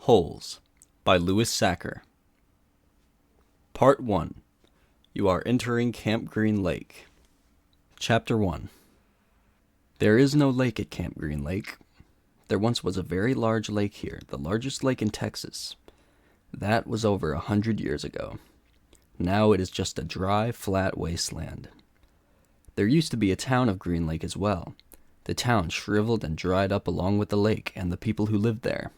Holes by Sachar. Part 1. You are entering Camp Green Lake. Chapter 1. There is no lake at Camp Green Lake. There once was a very large lake here, the largest lake in Texas. That was over 100 years ago. Now it is just a dry, flat wasteland. There used to be a town of Green Lake as well. The town shriveled and dried up along with the lake and the people who lived there.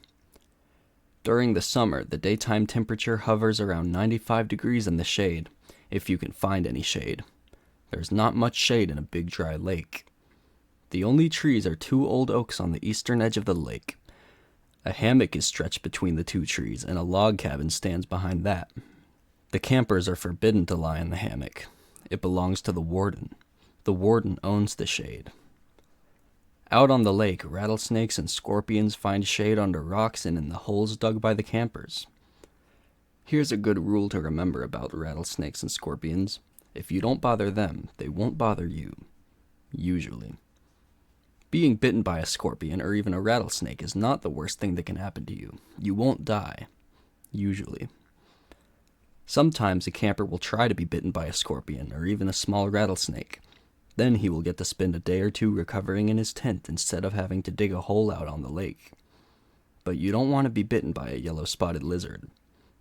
During the summer, the daytime temperature hovers around 95 degrees in the shade, if you can find any shade. There's not much shade in a big dry lake. The only trees are 2 old oaks on the eastern edge of the lake. A hammock is stretched between the 2 trees, and a log cabin stands behind that. The campers are forbidden to lie in the hammock. It belongs to the warden. The warden owns the shade. Out on the lake, rattlesnakes and scorpions find shade under rocks and in the holes dug by the campers. Here's a good rule to remember about rattlesnakes and scorpions. If you don't bother them, they won't bother you. Usually. Being bitten by a scorpion or even a rattlesnake is not the worst thing that can happen to you. You won't die. Usually. Sometimes a camper will try to be bitten by a scorpion or even a small rattlesnake. Then he will get to spend a day or 2 recovering in his tent instead of having to dig a hole out on the lake. But you don't want to be bitten by a yellow-spotted lizard.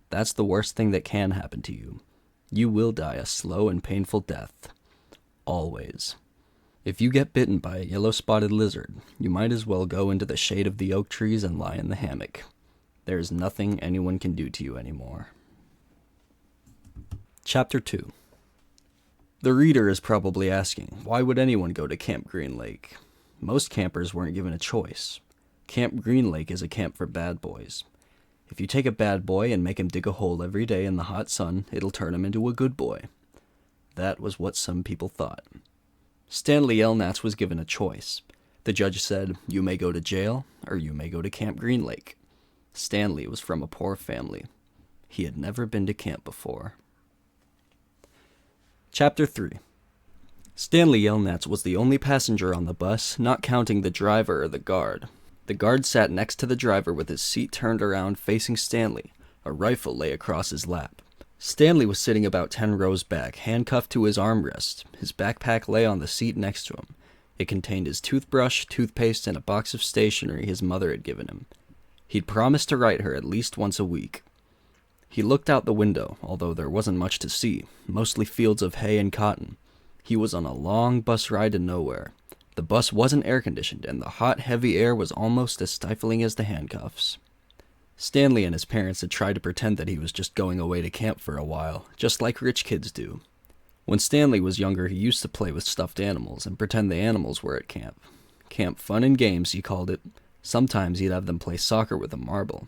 That's the worst thing that can happen to you. You will die a slow and painful death. Always. If you get bitten by a yellow-spotted lizard, you might as well go into the shade of the oak trees and lie in the hammock. There is nothing anyone can do to you anymore. Chapter 2. The reader is probably asking, why would anyone go to Camp Green Lake? Most campers weren't given a choice. Camp Green Lake is a camp for bad boys. If you take a bad boy and make him dig a hole every day in the hot sun, it'll turn him into a good boy. That was what some people thought. Stanley Elnatz was given a choice. The judge said, you may go to jail, or you may go to Camp Green Lake. Stanley was from a poor family. He had never been to camp before. Chapter 3. Stanley Elnatz was the only passenger on the bus, not counting the driver or the guard. The guard sat next to the driver with his seat turned around facing Stanley. A rifle lay across his lap. Stanley was sitting about 10 rows back, handcuffed to his armrest. His backpack lay on the seat next to him. It contained his toothbrush, toothpaste, and a box of stationery his mother had given him. He'd promised to write her at least once a week. He looked out the window, although there wasn't much to see, mostly fields of hay and cotton. He was on a long bus ride to nowhere. The bus wasn't air-conditioned, and the hot, heavy air was almost as stifling as the handcuffs. Stanley and his parents had tried to pretend that he was just going away to camp for a while, just like rich kids do. When Stanley was younger, he used to play with stuffed animals and pretend the animals were at camp. Camp fun and games, he called it. Sometimes he'd have them play soccer with a marble.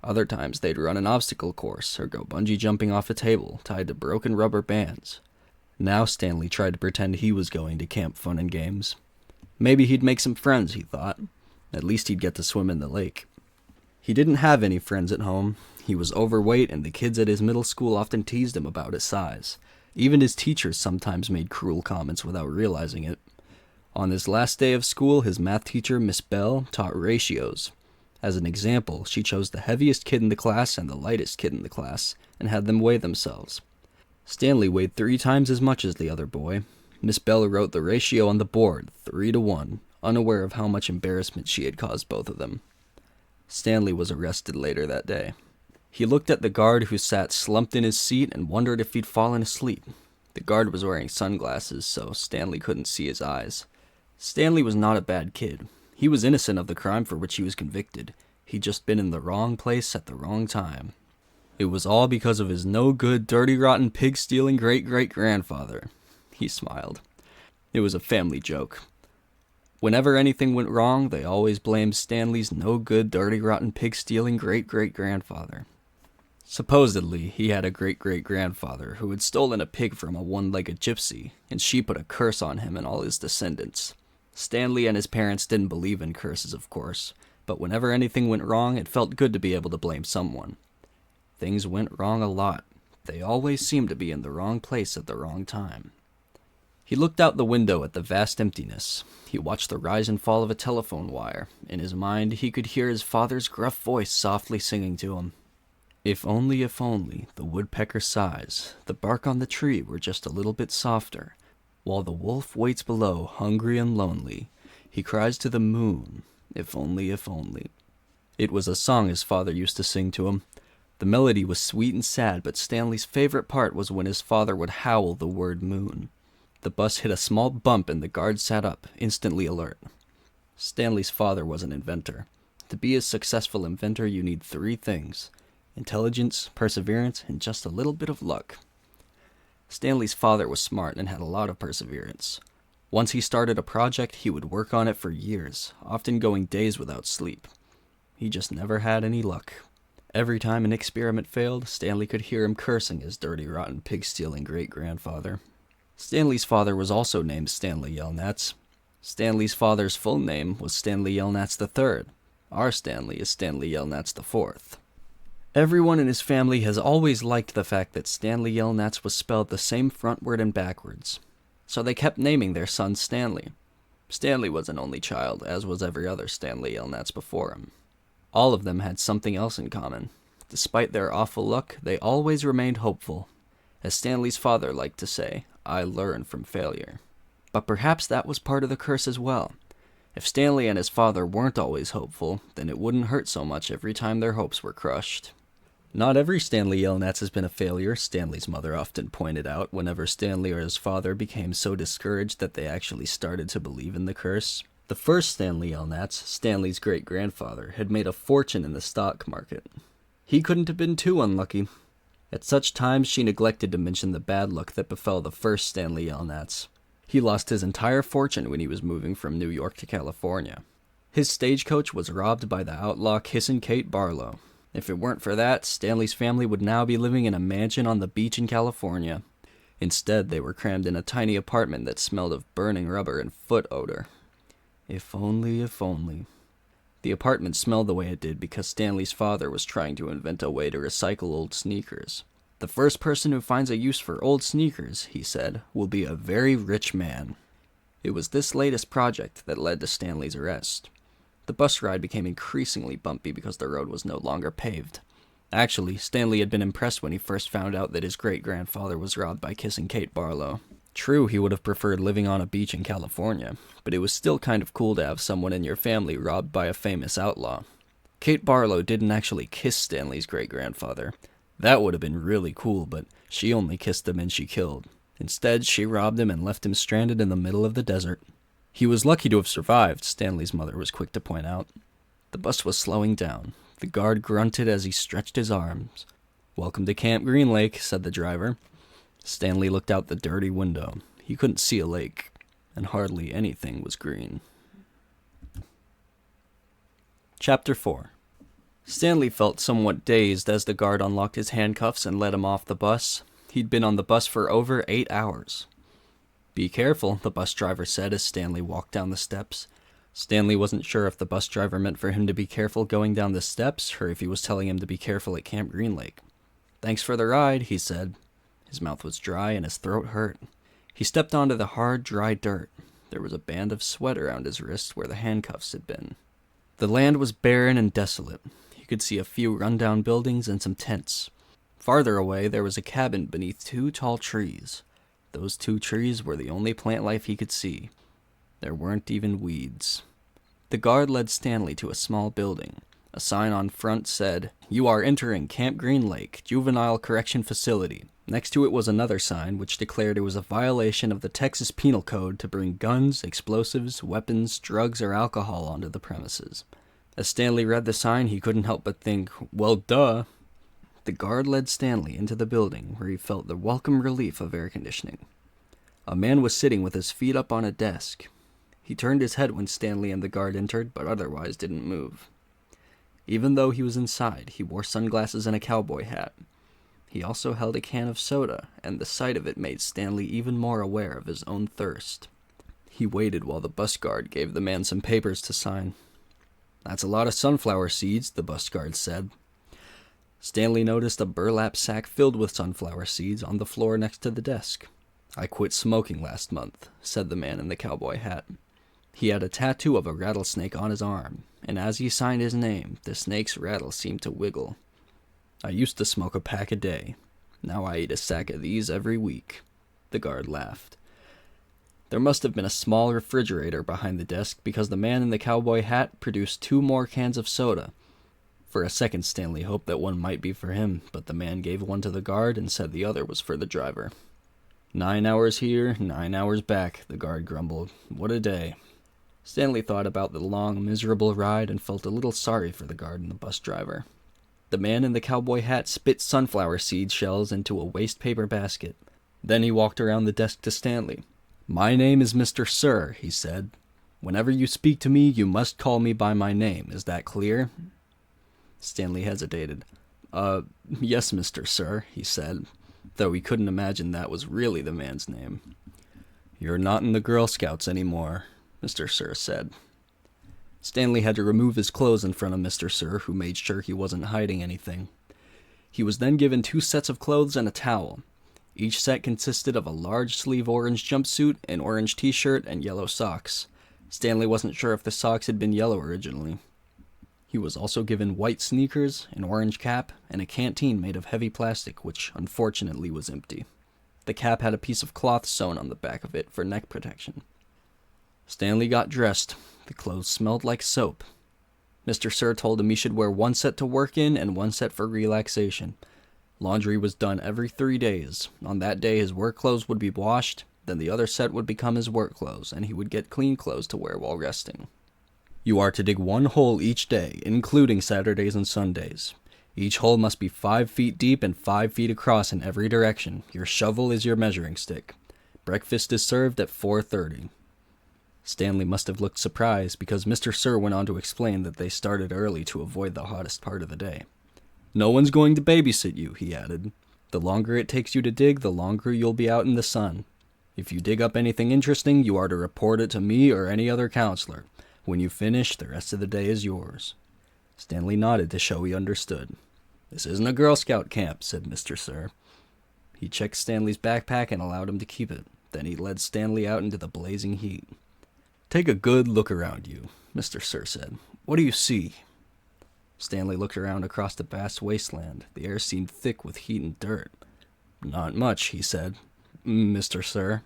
Other times they'd run an obstacle course or go bungee jumping off a table tied to broken rubber bands. Now Stanley tried to pretend he was going to Camp Fun and Games. Maybe he'd make some friends, he thought. At least he'd get to swim in the lake. He didn't have any friends at home. He was overweight, and the kids at his middle school often teased him about his size. Even his teachers sometimes made cruel comments without realizing it. On his last day of school, his math teacher, Miss Bell, taught ratios. As an example, she chose the heaviest kid in the class and the lightest kid in the class, and had them weigh themselves. Stanley weighed 3 times as much as the other boy. Miss Bell wrote the ratio on the board, 3-to-1, unaware of how much embarrassment she had caused both of them. Stanley was arrested later that day. He looked at the guard who sat slumped in his seat and wondered if he'd fallen asleep. The guard was wearing sunglasses, so Stanley couldn't see his eyes. Stanley was not a bad kid. He was innocent of the crime for which he was convicted. He'd just been in the wrong place at the wrong time. It was all because of his no-good, dirty, rotten, pig-stealing great-great-grandfather. He smiled. It was a family joke. Whenever anything went wrong, they always blamed Stanley's no-good, dirty, rotten, pig-stealing great-great-grandfather. Supposedly, he had a great-great-grandfather who had stolen a pig from a one-legged gypsy, and she put a curse on him and all his descendants. Stanley and his parents didn't believe in curses, of course, but whenever anything went wrong, it felt good to be able to blame someone. Things went wrong a lot. They always seemed to be in the wrong place at the wrong time. He looked out the window at the vast emptiness. He watched the rise and fall of a telephone wire. In his mind, he could hear his father's gruff voice softly singing to him. If only, the woodpecker sighs, the bark on the tree were just a little bit softer. While the wolf waits below, hungry and lonely, he cries to the moon, if only. It was a song his father used to sing to him. The melody was sweet and sad, but Stanley's favorite part was when his father would howl the word moon. The bus hit a small bump and the guard sat up, instantly alert. Stanley's father was an inventor. To be a successful inventor, you need 3 things: intelligence, perseverance, and just a little bit of luck. Stanley's father was smart and had a lot of perseverance. Once he started a project, he would work on it for years, often going days without sleep. He just never had any luck. Every time an experiment failed, Stanley could hear him cursing his dirty, rotten, pig-stealing great-grandfather. Stanley's father was also named Stanley Yelnats. Stanley's father's full name was Stanley Yelnats III. Our Stanley is Stanley Yelnats IV. Everyone in his family has always liked the fact that Stanley Yelnats was spelled the same frontward and backwards, so they kept naming their son Stanley. Stanley was an only child, as was every other Stanley Yelnats before him. All of them had something else in common. Despite their awful luck, they always remained hopeful. As Stanley's father liked to say, I learn from failure. But perhaps that was part of the curse as well. If Stanley and his father weren't always hopeful, then it wouldn't hurt so much every time their hopes were crushed. Not every Stanley Yelnats has been a failure, Stanley's mother often pointed out whenever Stanley or his father became so discouraged that they actually started to believe in the curse. The first Stanley Yelnats, Stanley's great-grandfather, had made a fortune in the stock market. He couldn't have been too unlucky. At such times, she neglected to mention the bad luck that befell the first Stanley Yelnats. He lost his entire fortune when he was moving from New York to California. His stagecoach was robbed by the outlaw Kissin' Kate Barlow. If it weren't for that, Stanley's family would now be living in a mansion on the beach in California. Instead, they were crammed in a tiny apartment that smelled of burning rubber and foot odor. If only. The apartment smelled the way it did because Stanley's father was trying to invent a way to recycle old sneakers. The first person who finds a use for old sneakers, he said, will be a very rich man. It was this latest project that led to Stanley's arrest. The bus ride became increasingly bumpy because the road was no longer paved. Actually, Stanley had been impressed when he first found out that his great-grandfather was robbed by Kissin' Kate Barlow. True, he would have preferred living on a beach in California, but it was still kind of cool to have someone in your family robbed by a famous outlaw. Kate Barlow didn't actually kiss Stanley's great-grandfather. That would have been really cool, but she only kissed the men she killed. Instead, she robbed him and left him stranded in the middle of the desert. He was lucky to have survived, Stanley's mother was quick to point out. The bus was slowing down. The guard grunted as he stretched his arms. "Welcome to Camp Green Lake," said the driver. Stanley looked out the dirty window. He couldn't see a lake, and hardly anything was green. Chapter 4. Stanley felt somewhat dazed as the guard unlocked his handcuffs and let him off the bus. He'd been on the bus for over 8 hours. "Be careful," the bus driver said as Stanley walked down the steps. Stanley wasn't sure if the bus driver meant for him to be careful going down the steps, or if he was telling him to be careful at Camp Green Lake. "Thanks for the ride," he said. His mouth was dry and his throat hurt. He stepped onto the hard, dry dirt. There was a band of sweat around his wrist where the handcuffs had been. The land was barren and desolate. He could see a few rundown buildings and some tents. Farther away, there was a cabin beneath 2 tall trees. Those 2 trees were the only plant life he could see. There weren't even weeds. The guard led Stanley to a small building. A sign on front said, "You are entering Camp Green Lake, Juvenile Correction Facility." Next to it was another sign which declared it was a violation of the Texas Penal Code to bring guns, explosives, weapons, drugs, or alcohol onto the premises. As Stanley read the sign, he couldn't help but think, well, duh. The guard led Stanley into the building, where he felt the welcome relief of air conditioning. A man was sitting with his feet up on a desk. He turned his head when Stanley and the guard entered, but otherwise didn't move. Even though he was inside, he wore sunglasses and a cowboy hat. He also held a can of soda, and the sight of it made Stanley even more aware of his own thirst. He waited while the bus guard gave the man some papers to sign. "That's a lot of sunflower seeds," the bus guard said. Stanley noticed a burlap sack filled with sunflower seeds on the floor next to the desk. "I quit smoking last month," said the man in the cowboy hat. He had a tattoo of a rattlesnake on his arm, and as he signed his name, the snake's rattle seemed to wiggle. "I used to smoke a pack a day. Now I eat a sack of these every week." The guard laughed. There must have been a small refrigerator behind the desk because the man in the cowboy hat produced 2 more cans of soda. For a second, Stanley hoped that one might be for him, but the man gave one to the guard and said the other was for the driver. 9 hours here, 9 hours back, the guard grumbled. What a day. Stanley thought about the long, miserable ride and felt a little sorry for the guard and the bus driver. The man in the cowboy hat spit sunflower seed shells into a waste paper basket. Then he walked around the desk to Stanley. "My name is Mr. Sir," he said. "Whenever you speak to me, you must call me by my name. Is that clear?" Stanley hesitated. Yes, Mr. Sir," he said, though he couldn't imagine that was really the man's name. "You're not in the Girl Scouts anymore," Mr. Sir said. Stanley had to remove his clothes in front of Mr. Sir, who made sure he wasn't hiding anything. He was then given 2 sets of clothes and a towel. Each set consisted of a large sleeve orange jumpsuit, an orange t-shirt, and yellow socks. Stanley wasn't sure if the socks had been yellow originally. He was also given white sneakers, an orange cap, and a canteen made of heavy plastic, which unfortunately was empty. The cap had a piece of cloth sewn on the back of it for neck protection. Stanley got dressed. The clothes smelled like soap. Mr. Sir told him he should wear 1 set to work in and 1 set for relaxation. Laundry was done every 3 days. On that day, his work clothes would be washed, then the other set would become his work clothes, and he would get clean clothes to wear while resting. You are to dig 1 hole each day, including Saturdays and Sundays. Each hole must be 5 feet deep and 5 feet across in every direction. Your shovel is your measuring stick. Breakfast is served at 4:30. Stanley must have looked surprised because Mr. Sir went on to explain that they started early to avoid the hottest part of the day. "No one's going to babysit you," he added. "The longer it takes you to dig, the longer you'll be out in the sun. If you dig up anything interesting, you are to report it to me or any other counselor. When you finish, the rest of the day is yours." Stanley nodded to show he understood. "This isn't a Girl Scout camp," said Mr. Sir. He checked Stanley's backpack and allowed him to keep it. Then he led Stanley out into the blazing heat. "Take a good look around you," Mr. Sir said. "What do you see?" Stanley looked around across the vast wasteland. The air seemed thick with heat and dirt. "Not much," he said. "Mr. Sir."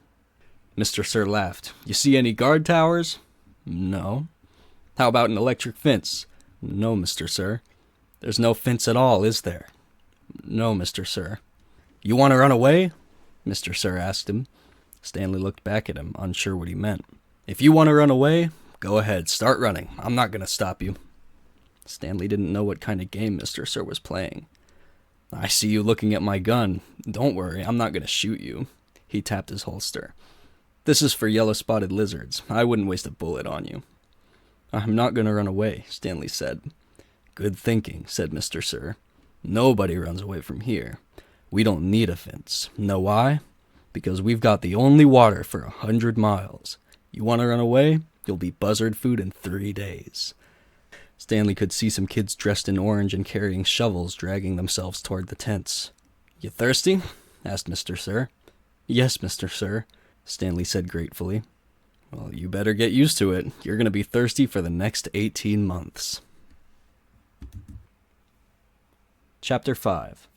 Mr. Sir laughed. "You see any guard towers?" "No." "How about an electric fence?" "No, Mr. Sir." "There's no fence at all, is there?" "No, Mr. Sir." "You want to run away?" Mr. Sir asked him. Stanley looked back at him, unsure what he meant. "If you want to run away, go ahead, start running. I'm not going to stop you." Stanley didn't know what kind of game Mr. Sir was playing. "I see you looking at my gun. Don't worry, I'm not going to shoot you." He tapped his holster. "This is for yellow-spotted lizards. I wouldn't waste a bullet on you." "I'm not going to run away," Stanley said. "Good thinking," said Mr. Sir. "Nobody runs away from here. We don't need a fence. Know why? Because we've got the only water for 100 miles. You want to run away? You'll be buzzard food in 3 days. Stanley could see some kids dressed in orange and carrying shovels dragging themselves toward the tents. "You thirsty?" asked Mr. Sir. "Yes, Mr. Sir," Stanley said gratefully. "Well, you better get used to it. You're going to be thirsty for the next 18 months. Chapter 5.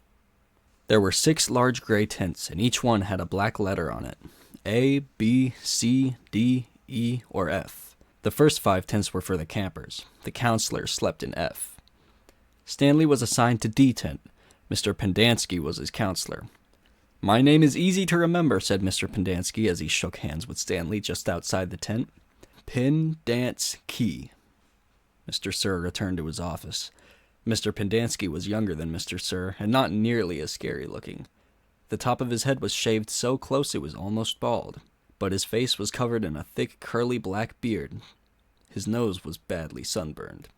There were 6 large gray tents, and each one had a black letter on it. A, B, C, D, E, or F. The first 5 tents were for the campers. The counselors slept in F. Stanley was assigned to D tent. Mr. Pendanski was his counselor. "My name is easy to remember," said Mr. Pendanski as he shook hands with Stanley just outside the tent. "Pendanski." Mr. Sir returned to his office. Mr. Pendanski was younger than Mr. Sir, and not nearly as scary looking. The top of his head was shaved so close it was almost bald, but his face was covered in a thick, curly black beard. His nose was badly sunburned.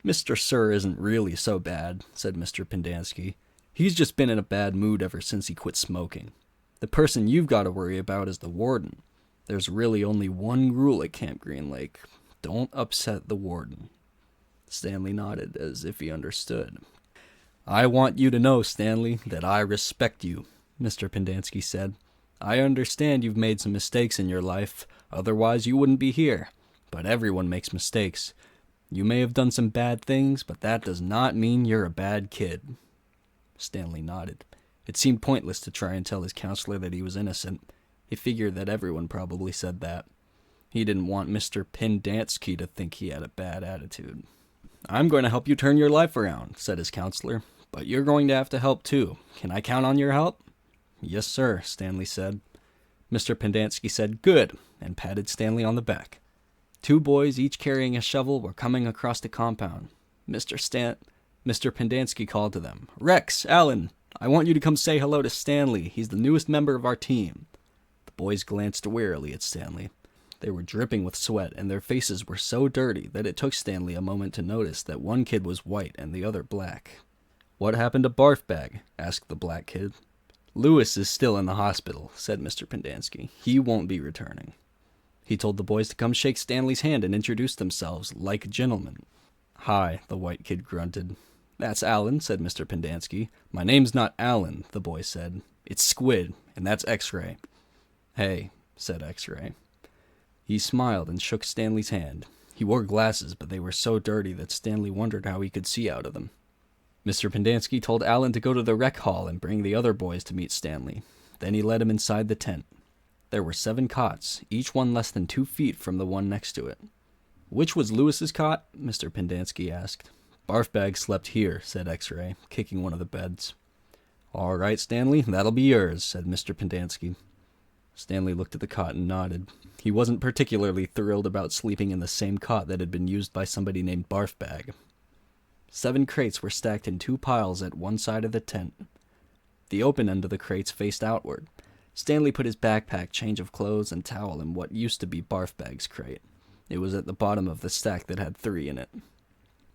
"Mr. Sir isn't really so bad," said Mr. Pendanski. "He's just been in a bad mood ever since he quit smoking. The person you've got to worry about is the warden. There's really only one rule at Camp Green Lake. Don't upset the warden." Stanley nodded, as if he understood. "I want you to know, Stanley, that I respect you," Mr. Pendanski said. I understand you've made some mistakes in your life, otherwise you wouldn't be here. But everyone makes mistakes. You may have done some bad things, but that does not mean you're a bad kid." Stanley nodded. It seemed pointless to try and tell his counselor that he was innocent. He figured that everyone probably said that. He didn't want Mr. Pendanski to think he had a bad attitude. "I'm going to help you turn your life around," said his counselor. "But you're going to have to help too. Can I count on your help?" "Yes, sir," Stanley said. Mr. Pendanski said, "Good," and patted Stanley on the back. Two boys, each carrying a shovel, were coming across the compound. Mr. Pendanski called to them, "Rex, Alan, I want you to come say hello to Stanley. He's the newest member of our team." The boys glanced wearily at Stanley. They were dripping with sweat, and their faces were so dirty that it took Stanley a moment to notice that one kid was white and the other black. "What happened to Barfbag?" asked the black kid. "Lewis is still in the hospital," said Mr. Pendanski. "He won't be returning." He told the boys to come shake Stanley's hand and introduce themselves like gentlemen. "Hi," the white kid grunted. "That's Alan," said Mr. Pendanski. "My name's not Alan," the boy said. "It's Squid, and that's X-Ray." "Hey," said X-Ray. He smiled and shook Stanley's hand. He wore glasses, but they were so dirty that Stanley wondered how he could see out of them. Mr. Pendanski told Alan to go to the rec hall and bring the other boys to meet Stanley. Then he led him inside the tent. There were 7 cots, each one less than 2 feet from the one next to it. "Which was Lewis's cot?" Mr. Pendanski asked. "Barfbag slept here," said X-Ray, kicking one of the beds. "All right, Stanley, that'll be yours," said Mr. Pendanski. Stanley looked at the cot and nodded. He wasn't particularly thrilled about sleeping in the same cot that had been used by somebody named Barfbag. 7 crates were stacked in 2 piles at one side of the tent. The open end of the crates faced outward. Stanley put his backpack, change of clothes, and towel in what used to be Barfbag's crate. It was at the bottom of the stack that had 3 in it.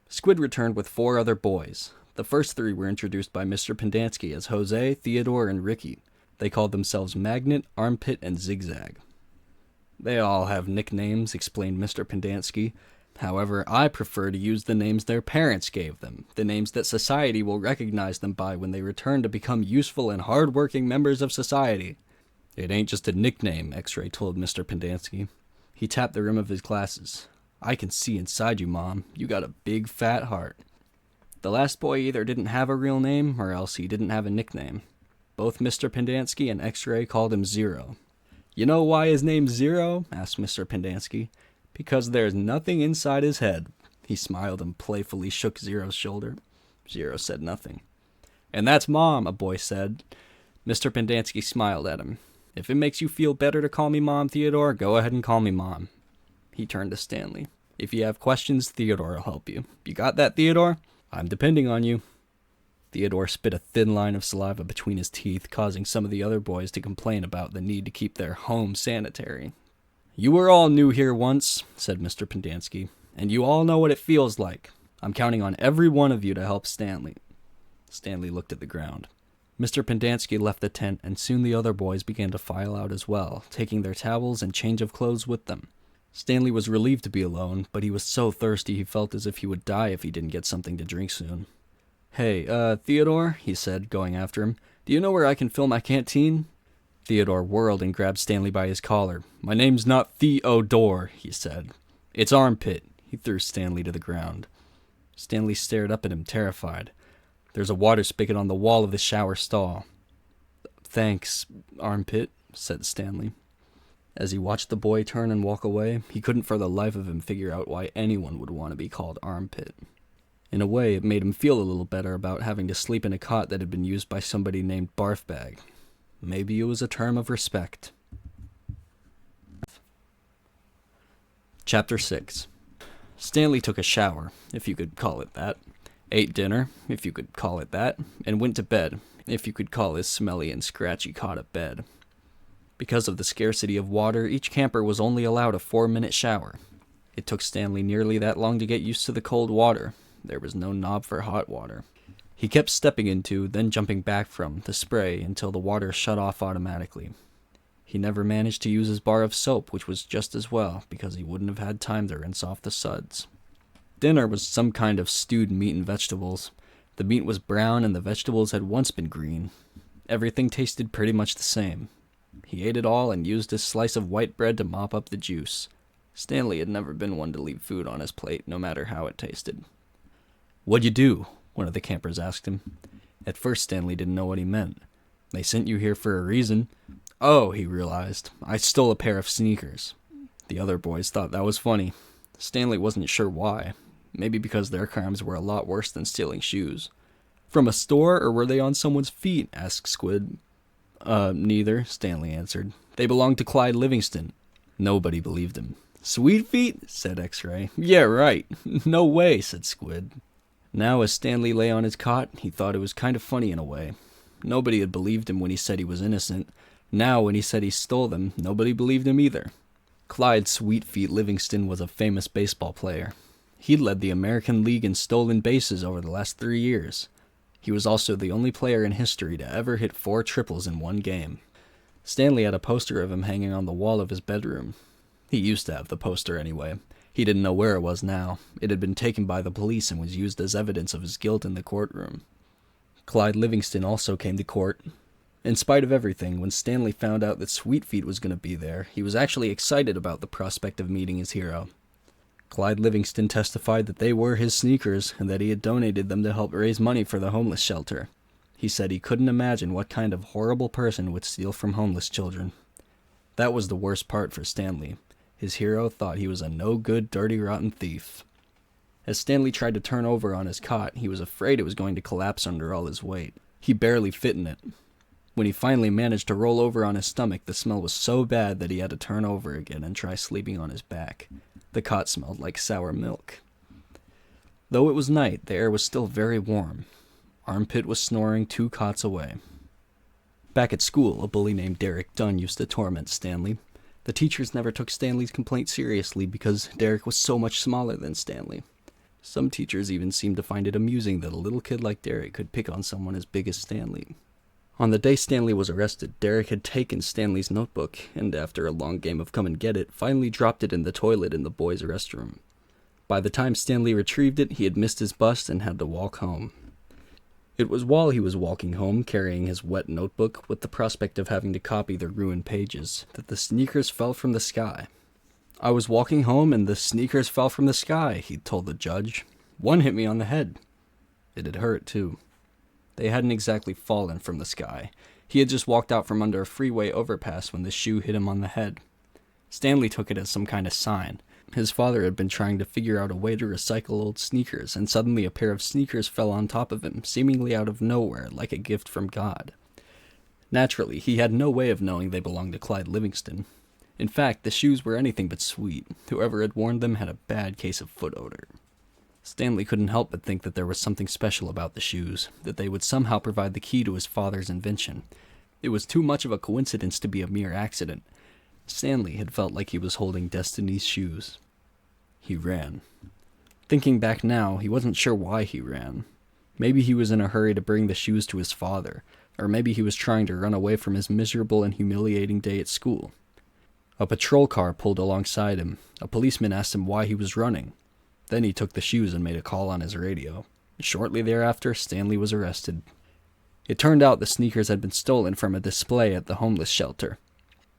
Squid returned with 4 other boys. The first 3 were introduced by Mr. Pendanski as Jose, Theodore, and Ricky. They called themselves Magnet, Armpit, and Zigzag. "They all have nicknames," explained Mr. Pendanski. "However, I prefer to use the names their parents gave them, the names that society will recognize them by when they return to become useful and hard-working members of society." "It ain't just a nickname," X-Ray told Mr. Pendanski. He tapped the rim of his glasses. "I can see inside you, Mom. You got a big, fat heart." The last boy either didn't have a real name, or else he didn't have a nickname. Both Mr. Pendanski and X-Ray called him Zero. "You know why his name's Zero?" asked Mr. Pendanski. "Because there's nothing inside his head." He smiled and playfully shook Zero's shoulder. Zero said nothing. "And that's Mom," a boy said. Mr. Pendanski smiled at him. "If it makes you feel better to call me Mom, Theodore, go ahead and call me Mom." He turned to Stanley. "If you have questions, Theodore will help you. You got that, Theodore? I'm depending on you." Theodore spit a thin line of saliva between his teeth, causing some of the other boys to complain about the need to keep their home sanitary. "You were all new here once," said Mr. Pendanski, "and you all know what it feels like. I'm counting on every one of you to help Stanley." Stanley looked at the ground. Mr. Pendanski left the tent, and soon the other boys began to file out as well, taking their towels and change of clothes with them. Stanley was relieved to be alone, but he was so thirsty he felt as if he would die if he didn't get something to drink soon. "Hey, Theodore," he said, going after him. "Do you know where I can fill my canteen?" Theodore whirled and grabbed Stanley by his collar. "My name's not Theodore," he said. "It's Armpit." He threw Stanley to the ground. Stanley stared up at him, terrified. "There's a water spigot on the wall of the shower stall." "Thanks, Armpit," said Stanley. As he watched the boy turn and walk away, he couldn't for the life of him figure out why anyone would want to be called Armpit. In a way, it made him feel a little better about having to sleep in a cot that had been used by somebody named Barfbag. Maybe it was a term of respect. Chapter 6. Stanley took a shower, if you could call it that, ate dinner, if you could call it that, and went to bed, if you could call his smelly and scratchy cot a bed. Because of the scarcity of water, each camper was only allowed a 4-minute shower. It took Stanley nearly that long to get used to the cold water. There was no knob for hot water. He kept stepping into, then jumping back from, the spray until the water shut off automatically. He never managed to use his bar of soap, which was just as well, because he wouldn't have had time to rinse off the suds. Dinner was some kind of stewed meat and vegetables. The meat was brown and the vegetables had once been green. Everything tasted pretty much the same. He ate it all and used his slice of white bread to mop up the juice. Stanley had never been one to leave food on his plate, no matter how it tasted. "What'd you do?" one of the campers asked him. At first, Stanley didn't know what he meant. "They sent you here for a reason." "Oh," he realized, "I stole a pair of sneakers." The other boys thought that was funny. Stanley wasn't sure why. Maybe because their crimes were a lot worse than stealing shoes. "From a store, or were they on someone's feet?" asked Squid. Neither," Stanley answered. "They belonged to Clyde Livingston." Nobody believed him. "Sweet feet?" said X-Ray. "Yeah, right." "No way," said Squid. Now, as Stanley lay on his cot, he thought it was kind of funny in a way. Nobody had believed him when he said he was innocent. Now, when he said he stole them, nobody believed him either. Clyde Sweetfeet Livingston was a famous baseball player. He'd led the American League in stolen bases over the last 3 years. He was also the only player in history to ever hit 4 triples in one game. Stanley had a poster of him hanging on the wall of his bedroom. He used to have the poster anyway. He didn't know where it was now. It had been taken by the police and was used as evidence of his guilt in the courtroom. Clyde Livingston also came to court. In spite of everything, when Stanley found out that Sweetfeet was going to be there, he was actually excited about the prospect of meeting his hero. Clyde Livingston testified that they were his sneakers and that he had donated them to help raise money for the homeless shelter. He said he couldn't imagine what kind of horrible person would steal from homeless children. That was the worst part for Stanley. His hero thought he was a no-good, dirty, rotten thief. As Stanley tried to turn over on his cot, he was afraid it was going to collapse under all his weight. He barely fit in it. When he finally managed to roll over on his stomach, the smell was so bad that he had to turn over again and try sleeping on his back. The cot smelled like sour milk. Though it was night, the air was still very warm. Armpit was snoring 2 cots away. Back at school, a bully named Derek Dunn used to torment Stanley. The teachers never took Stanley's complaint seriously because Derek was so much smaller than Stanley. Some teachers even seemed to find it amusing that a little kid like Derek could pick on someone as big as Stanley. On the day Stanley was arrested, Derek had taken Stanley's notebook, and after a long game of come and get it, finally dropped it in the toilet in the boys' restroom. By the time Stanley retrieved it, he had missed his bus and had to walk home. It was while he was walking home, carrying his wet notebook, with the prospect of having to copy the ruined pages, that the sneakers fell from the sky. "I was walking home and the sneakers fell from the sky," he told the judge. "One hit me on the head." It had hurt, too. They hadn't exactly fallen from the sky. He had just walked out from under a freeway overpass when the shoe hit him on the head. Stanley took it as some kind of sign. His father had been trying to figure out a way to recycle old sneakers, and suddenly a pair of sneakers fell on top of him, seemingly out of nowhere, like a gift from God. Naturally, he had no way of knowing they belonged to Clyde Livingston. In fact, the shoes were anything but sweet. Whoever had worn them had a bad case of foot odor. Stanley couldn't help but think that there was something special about the shoes, that they would somehow provide the key to his father's invention. It was too much of a coincidence to be a mere accident. Stanley had felt like he was holding Destiny's shoes. He ran. Thinking back now, he wasn't sure why he ran. Maybe he was in a hurry to bring the shoes to his father, or maybe he was trying to run away from his miserable and humiliating day at school. A patrol car pulled alongside him. A policeman asked him why he was running. Then he took the shoes and made a call on his radio. Shortly thereafter, Stanley was arrested. It turned out the sneakers had been stolen from a display at the homeless shelter.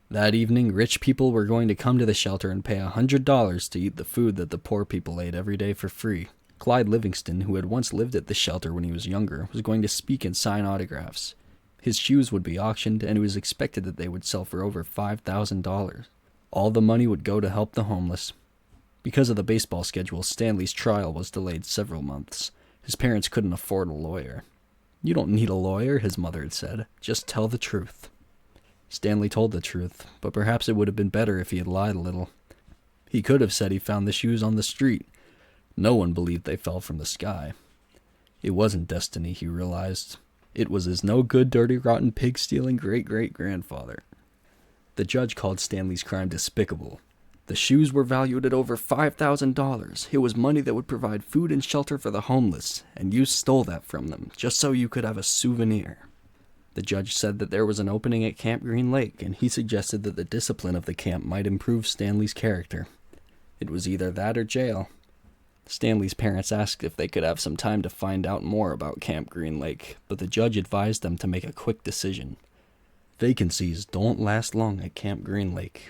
That evening, rich people were going to come to the shelter and pay $100 to eat the food that the poor people ate every day for free. Clyde Livingston, who had once lived at the shelter when he was younger, was going to speak and sign autographs. His shoes would be auctioned, and it was expected that they would sell for over $5,000. All the money would go to help the homeless. Because of the baseball schedule, Stanley's trial was delayed several months. His parents couldn't afford a lawyer. "You don't need a lawyer," his mother had said. "Just tell the truth." Stanley told the truth, but perhaps it would have been better if he had lied a little. He could have said he found the shoes on the street. No one believed they fell from the sky. It wasn't destiny, he realized. It was his no-good, dirty, rotten, pig-stealing great-great-grandfather. The judge called Stanley's crime despicable. The shoes were valued at over $5,000. It was money that would provide food and shelter for the homeless, and you stole that from them, just so you could have a souvenir. The judge said that there was an opening at Camp Green Lake, and he suggested that the discipline of the camp might improve Stanley's character. It was either that or jail. Stanley's parents asked if they could have some time to find out more about Camp Green Lake, but the judge advised them to make a quick decision. Vacancies don't last long at Camp Green Lake.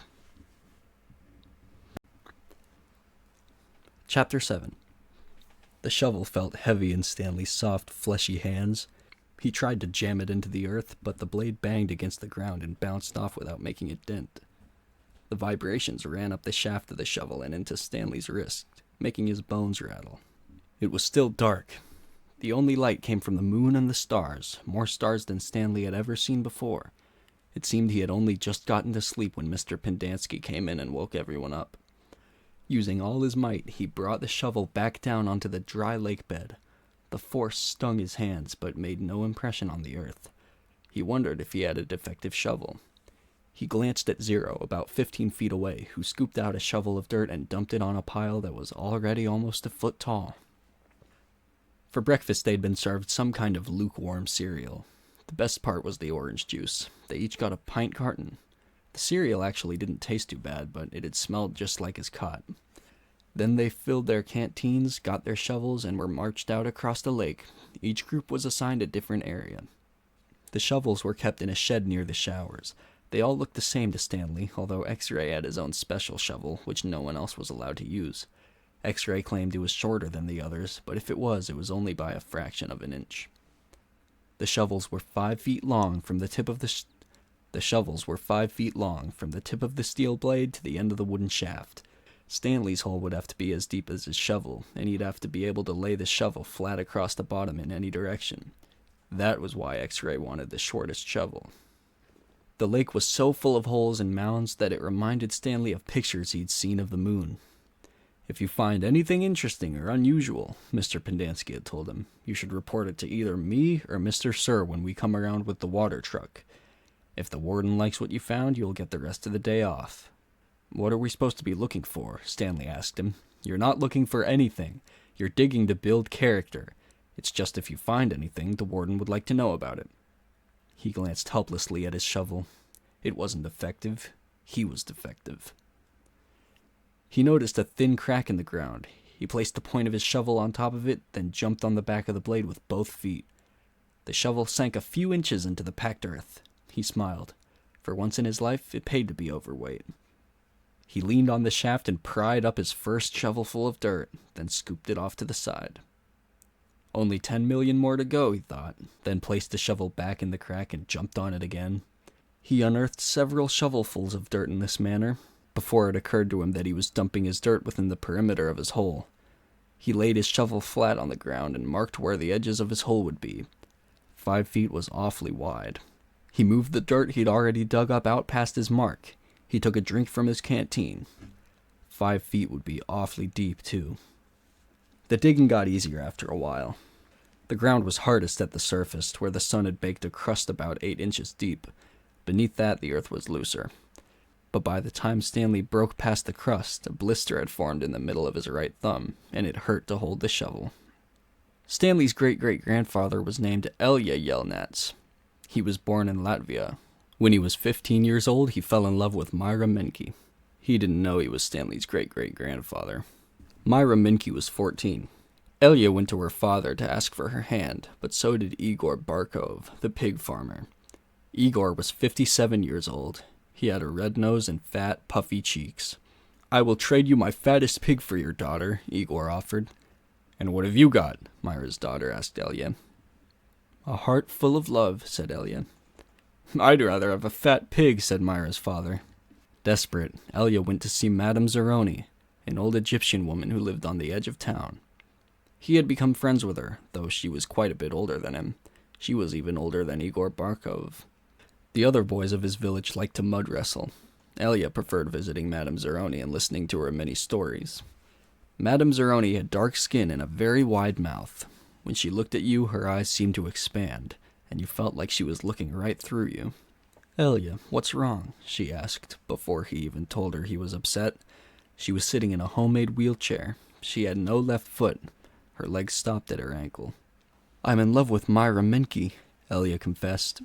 Chapter 7. The shovel felt heavy in Stanley's soft, fleshy hands. He tried to jam it into the earth, but the blade banged against the ground and bounced off without making a dent. The vibrations ran up the shaft of the shovel and into Stanley's wrist, making his bones rattle. It was still dark. The only light came from the moon and the stars, more stars than Stanley had ever seen before. It seemed he had only just gotten to sleep when Mr. Pendanski came in and woke everyone up. Using all his might, he brought the shovel back down onto the dry lake bed. The force stung his hands, but made no impression on the earth. He wondered if he had a defective shovel. He glanced at Zero, about 15 feet away, who scooped out a shovel of dirt and dumped it on a pile that was already almost a foot tall. For breakfast, they'd been served some kind of lukewarm cereal. The best part was the orange juice. They each got a pint carton. The cereal actually didn't taste too bad, but it had smelled just like his cot. Then they filled their canteens, got their shovels, and were marched out across the lake. Each group was assigned a different area. The shovels were kept in a shed near the showers. They all looked the same to Stanley, although X-Ray had his own special shovel, which no one else was allowed to use. X-Ray claimed it was shorter than the others, but if it was only by a fraction of an inch. The shovels were 5 feet long from the tip of the shovels were 5 feet long from the tip of the steel blade to the end of the wooden shaft. Stanley's hole would have to be as deep as his shovel, and he'd have to be able to lay the shovel flat across the bottom in any direction. That was why X-Ray wanted the shortest shovel. The lake was so full of holes and mounds that it reminded Stanley of pictures he'd seen of the moon. "If you find anything interesting or unusual," Mr. Pendanski had told him, "you should report it to either me or Mr. Sir when we come around with the water truck. If the warden likes what you found, you'll get the rest of the day off." "What are we supposed to be looking for?" Stanley asked him. "You're not looking for anything. You're digging to build character. It's just if you find anything, the warden would like to know about it." He glanced helplessly at his shovel. It wasn't effective. He was defective. He noticed a thin crack in the ground. He placed the point of his shovel on top of it, then jumped on the back of the blade with both feet. The shovel sank a few inches into the packed earth. He smiled. For once in his life, it paid to be overweight. He leaned on the shaft and pried up his first shovelful of dirt, then scooped it off to the side. Only 10 million more to go, he thought, then placed the shovel back in the crack and jumped on it again. He unearthed several shovelfuls of dirt in this manner, before it occurred to him that he was dumping his dirt within the perimeter of his hole. He laid his shovel flat on the ground and marked where the edges of his hole would be. 5 feet was awfully wide. He moved the dirt he'd already dug up out past his mark. He took a drink from his canteen. 5 feet would be awfully deep, too. The digging got easier after a while. The ground was hardest at the surface, where the sun had baked a crust about 8 inches deep. Beneath that, the earth was looser. But by the time Stanley broke past the crust, a blister had formed in the middle of his right thumb, and it hurt to hold the shovel. Stanley's great-great-grandfather was named Elya Yelnats. He was born in Latvia. When he was 15 years old, he fell in love with Myra Minke. He didn't know he was Stanley's great-great-grandfather. Myra Minke was 14. Elya went to her father to ask for her hand, but so did Igor Barkov, the pig farmer. Igor was 57 years old. He had a red nose and fat, puffy cheeks. "I will trade you my fattest pig for your daughter," Igor offered. "And what have you got?" Myra's daughter asked Elya. "A heart full of love," said Elya. "I'd rather have a fat pig," said Myra's father. Desperate, Elya went to see Madame Zeroni, an old Egyptian woman who lived on the edge of town. He had become friends with her, though she was quite a bit older than him. She was even older than Igor Barkov. The other boys of his village liked to mud wrestle. Elya preferred visiting Madame Zeroni and listening to her many stories. Madame Zeroni had dark skin and a very wide mouth. When she looked at you, her eyes seemed to expand, and you felt like she was looking right through you. "Elya, what's wrong?" she asked, before he even told her he was upset. She was sitting in a homemade wheelchair. She had no left foot. Her legs stopped at her ankle. "I'm in love with Myra Minke," Elya confessed.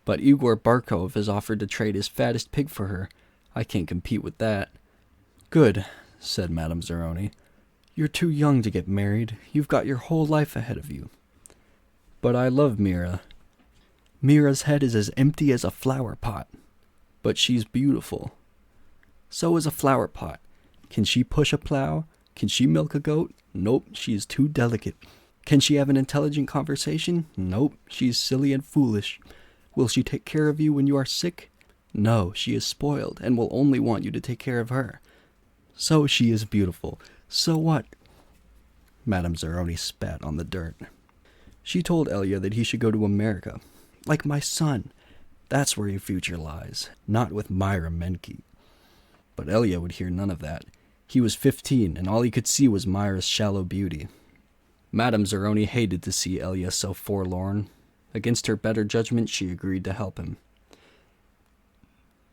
"But Igor Barkov has offered to trade his fattest pig for her. I can't compete with that." "Good," said Madame Zeroni. "You're too young to get married. You've got your whole life ahead of you." "But I love Mira." Mira's head is as empty as a flower pot. But she's beautiful. So is a flower pot. Can she push a plow? Can she milk a goat? Nope, she is too delicate. Can she have an intelligent conversation? Nope, she is silly and foolish. Will she take care of you when you are sick? No, she is spoiled and will only want you to take care of her. So she is beautiful. So what? Madame Zeroni spat on the dirt. She told Elia that he should go to America. Like my son. That's where your future lies, not with Myra Menke. But Elia would hear none of that. He was 15, and all he could see was Myra's shallow beauty. Madame Zeroni hated to see Elia so forlorn. Against her better judgment, she agreed to help him.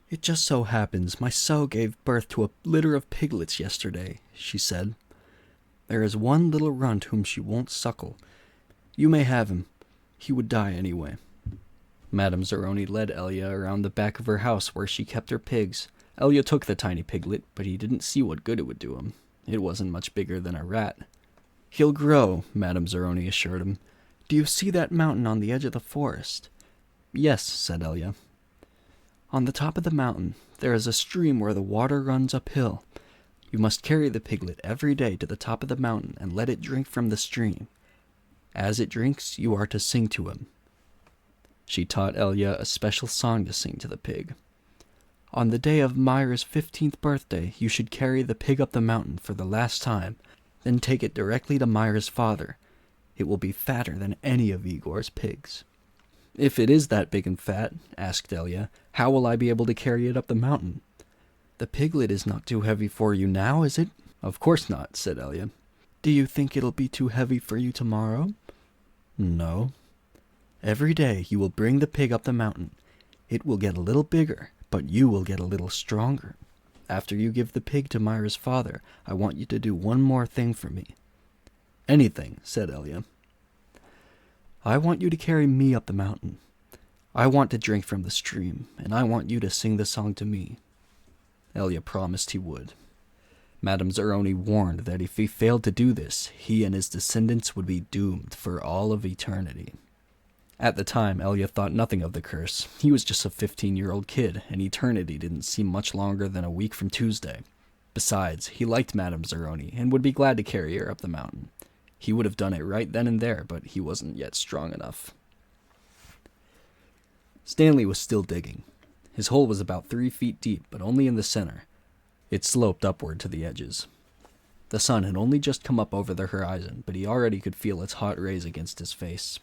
It just so happens my sow gave birth to a litter of piglets yesterday, she said. There is one little runt whom she won't suckle. You may have him. He would die anyway. Madame Zeroni led Elia around the back of her house where she kept her pigs. Elia took the tiny piglet, but he didn't see what good it would do him. It wasn't much bigger than a rat. He'll grow, Madame Zeroni assured him. Do you see that mountain on the edge of the forest? Yes, said Elia. On the top of the mountain, there is a stream where the water runs uphill. You must carry the piglet every day to the top of the mountain and let it drink from the stream. As it drinks, you are to sing to him. She taught Elia a special song to sing to the pig. On the day of Myra's 15th birthday, you should carry the pig up the mountain for the last time, then take it directly to Myra's father. It will be fatter than any of Igor's pigs. If it is that big and fat, asked Elia, how will I be able to carry it up the mountain? The piglet is not too heavy for you now, is it? Of course not, said Elia. Do you think it'll be too heavy for you tomorrow? No. Every day you will bring the pig up the mountain. It will get a little bigger, but you will get a little stronger. After you give the pig to Myra's father, I want you to do one more thing for me. Anything, said Elia. I want you to carry me up the mountain. I want to drink from the stream, and I want you to sing the song to me. Elia promised he would. Madame Zeroni warned that if he failed to do this, he and his descendants would be doomed for all of eternity. At the time, Elia thought nothing of the curse. He was just a 15-year-old kid, and eternity didn't seem much longer than a week from Tuesday. Besides, he liked Madame Zeroni and would be glad to carry her up the mountain. He would have done it right then and there, but he wasn't yet strong enough. Stanley was still digging. His hole was about 3 feet deep, but only in the center. It sloped upward to the edges. The sun had only just come up over the horizon, but he already could feel its hot rays against his face.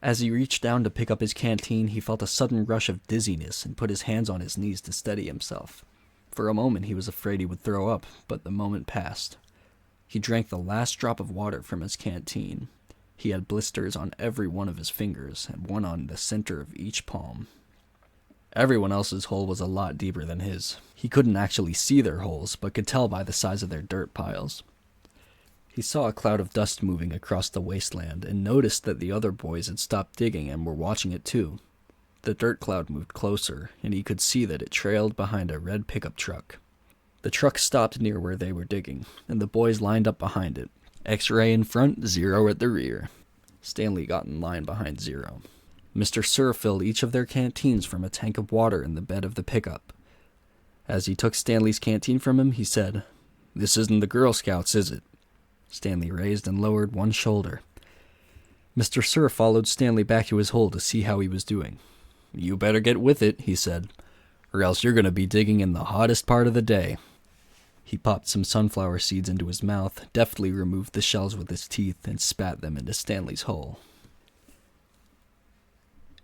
As he reached down to pick up his canteen, he felt a sudden rush of dizziness and put his hands on his knees to steady himself. For a moment he was afraid he would throw up, but the moment passed. He drank the last drop of water from his canteen. He had blisters on every one of his fingers, and one on the center of each palm. Everyone else's hole was a lot deeper than his. He couldn't actually see their holes, but could tell by the size of their dirt piles. He saw a cloud of dust moving across the wasteland, and noticed that the other boys had stopped digging and were watching it too. The dirt cloud moved closer, and he could see that it trailed behind a red pickup truck. The truck stopped near where they were digging, and the boys lined up behind it. X-ray in front, 0 at the rear. Stanley got in line behind 0. Mr. Sir filled each of their canteens from a tank of water in the bed of the pickup. As he took Stanley's canteen from him, he said, "This isn't the Girl Scouts, is it?" Stanley raised and lowered one shoulder. Mr. Sir followed Stanley back to his hole to see how he was doing. "You better get with it," he said, "or else you're going to be digging in the hottest part of the day." He popped some sunflower seeds into his mouth, deftly removed the shells with his teeth, and spat them into Stanley's hole.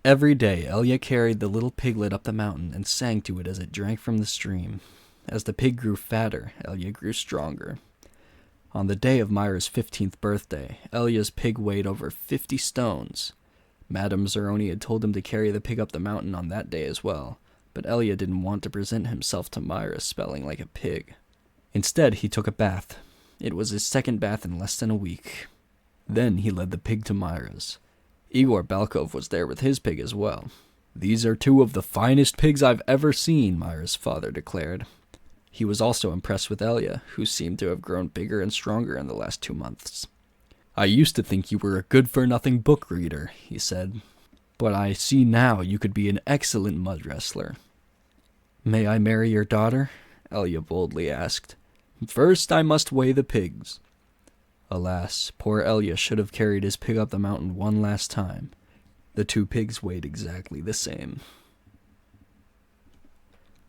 Every day, Elia carried the little piglet up the mountain and sang to it as it drank from the stream. As the pig grew fatter, Elia grew stronger. On the day of Myra's 15th birthday, Elia's pig weighed over 50 stones. Madame Zeroni had told him to carry the pig up the mountain on that day as well, but Elia didn't want to present himself to Myra smelling like a pig. Instead, he took a bath. It was his second bath in less than a week. Then he led the pig to Myra's. Igor Balkov was there with his pig as well. "These are 2 of the finest pigs I've ever seen," Myra's father declared. He was also impressed with Elia, who seemed to have grown bigger and stronger in the last 2 months. "I used to think you were a good-for-nothing book reader," he said. But I see now you could be an excellent mud wrestler." "May I marry your daughter?" Elia boldly asked. "First I must weigh the pigs." Alas, poor Elia should have carried his pig up the mountain one last time. The 2 pigs weighed exactly the same.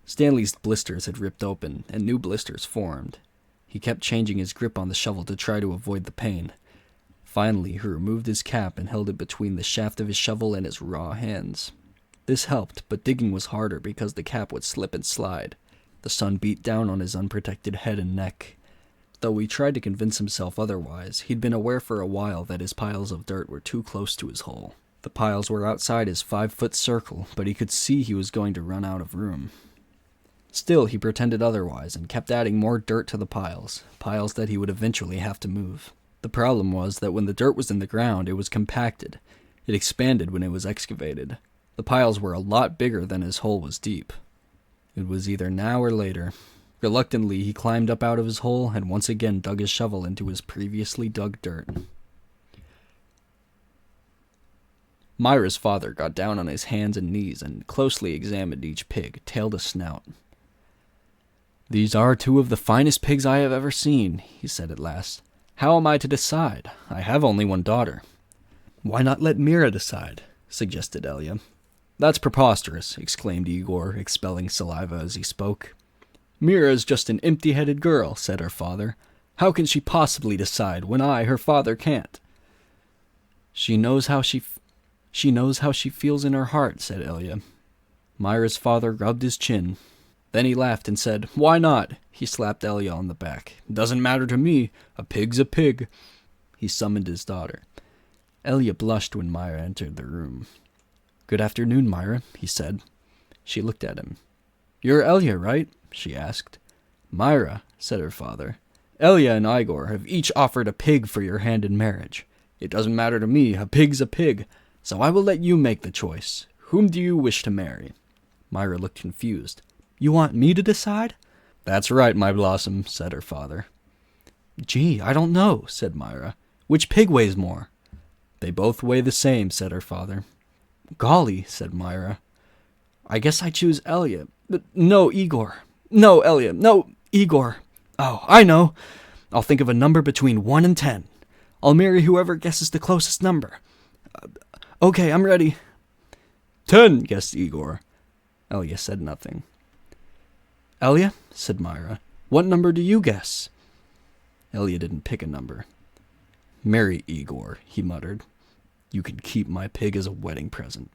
Stanley's blisters had ripped open, and new blisters formed. He kept changing his grip on the shovel to try to avoid the pain. Finally, he removed his cap and held it between the shaft of his shovel and his raw hands. This helped, but digging was harder because the cap would slip and slide. The sun beat down on his unprotected head and neck. Though he tried to convince himself otherwise, he'd been aware for a while that his piles of dirt were too close to his hole. The piles were outside his 5-foot circle, but he could see he was going to run out of room. Still, he pretended otherwise and kept adding more dirt to the piles that he would eventually have to move. The problem was that when the dirt was in the ground, it was compacted. It expanded when it was excavated. The piles were a lot bigger than his hole was deep. It was either now or later. Reluctantly, he climbed up out of his hole and once again dug his shovel into his previously dug dirt. Myra's father got down on his hands and knees and closely examined each pig, tail to snout. "These are 2 of the finest pigs I have ever seen," he said at last. "How am I to decide? I have only one daughter." "Why not let Mira decide?" suggested Elia. "That's preposterous," exclaimed Igor, expelling saliva as he spoke. "Mira is just an empty-headed girl," said her father. "How can she possibly decide when I, her father, can't?" She knows how she feels in her heart," said Elia. Myra's father rubbed his chin. Then he laughed and said, "Why not?" He slapped Elia on the back. "Doesn't matter to me. A pig's a pig." He summoned his daughter. Elia blushed when Myra entered the room. "Good afternoon, Myra," he said. She looked at him. "You're Elia, right?" she asked. "Myra," said her father, "Elia and Igor have each offered a pig for your hand in marriage. It doesn't matter to me. A pig's a pig. So I will let you make the choice. Whom do you wish to marry?" Myra looked confused. "You want me to decide?" "That's right, my blossom," said her father. "Gee, I don't know," said Myra. "Which pig weighs more?" "They both weigh the same," said her father. "Golly," said Myra. "I guess I choose Elia. No, Igor. No, Elia. No, Igor. Oh, I know. I'll think of a number between 1 and 10. I'll marry whoever guesses the closest number. Okay, I'm ready." 10, guessed Igor. Elia said nothing. "Elia," said Myra, "what number do you guess?" Elia didn't pick a number. "Marry Igor," he muttered. "You can keep my pig as a wedding present."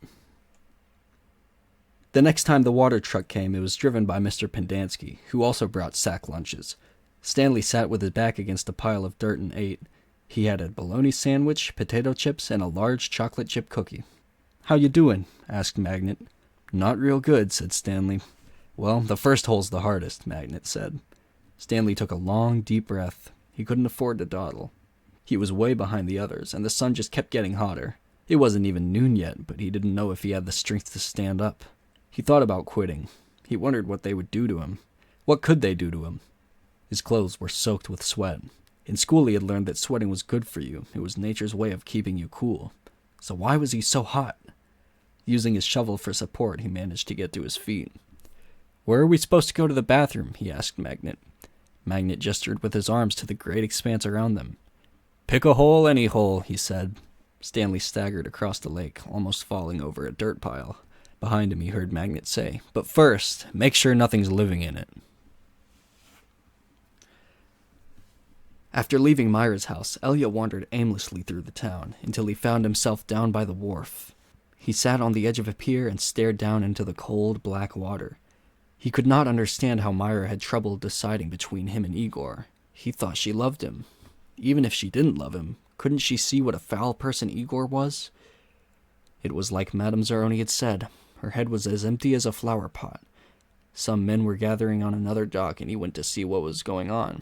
The next time the water truck came, it was driven by Mr. Pendanski, who also brought sack lunches. Stanley sat with his back against a pile of dirt and ate. He had a bologna sandwich, potato chips, and a large chocolate chip cookie. "How you doing?" asked Magnet. "Not real good," said Stanley. "Well, the first hole's the hardest," Magnet said. Stanley took a long, deep breath. He couldn't afford to dawdle. He was way behind the others, and the sun just kept getting hotter. It wasn't even noon yet, but he didn't know if he had the strength to stand up. He thought about quitting. He wondered what they would do to him. What could they do to him? His clothes were soaked with sweat. In school he had learned that sweating was good for you. It was nature's way of keeping you cool. So why was he so hot? Using his shovel for support, he managed to get to his feet. "Where are we supposed to go to the bathroom?" he asked Magnet. Magnet gestured with his arms to the great expanse around them. "Pick a hole, any hole," he said. Stanley staggered across the lake, almost falling over a dirt pile. Behind him he heard Magnet say, "But first, make sure nothing's living in it." After leaving Myra's house, Elia wandered aimlessly through the town until he found himself down by the wharf. He sat on the edge of a pier and stared down into the cold, black water. He could not understand how Myra had trouble deciding between him and Igor. He thought she loved him. Even if she didn't love him, couldn't she see what a foul person Igor was? It was like Madame Zaroni had said. Her head was as empty as a flower pot. Some men were gathering on another dock, and he went to see what was going on.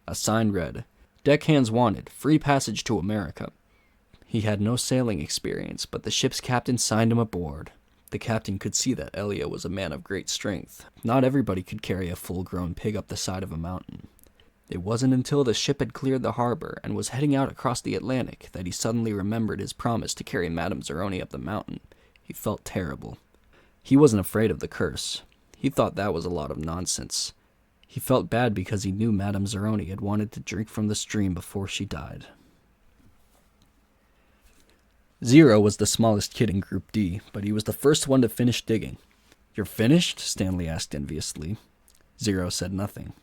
A sign read, "Deckhands wanted, free passage to America." He had no sailing experience, but the ship's captain signed him aboard. The captain could see that Elia was a man of great strength. Not everybody could carry a full-grown pig up the side of a mountain. It wasn't until the ship had cleared the harbor and was heading out across the Atlantic that he suddenly remembered his promise to carry Madame Zaroni up the mountain. He felt terrible. He wasn't afraid of the curse. He thought that was a lot of nonsense. He felt bad because he knew Madame Zeroni had wanted to drink from the stream before she died. Zero was the smallest kid in Group D, but he was the first one to finish digging. "You're finished?" Stanley asked enviously. Zero said nothing.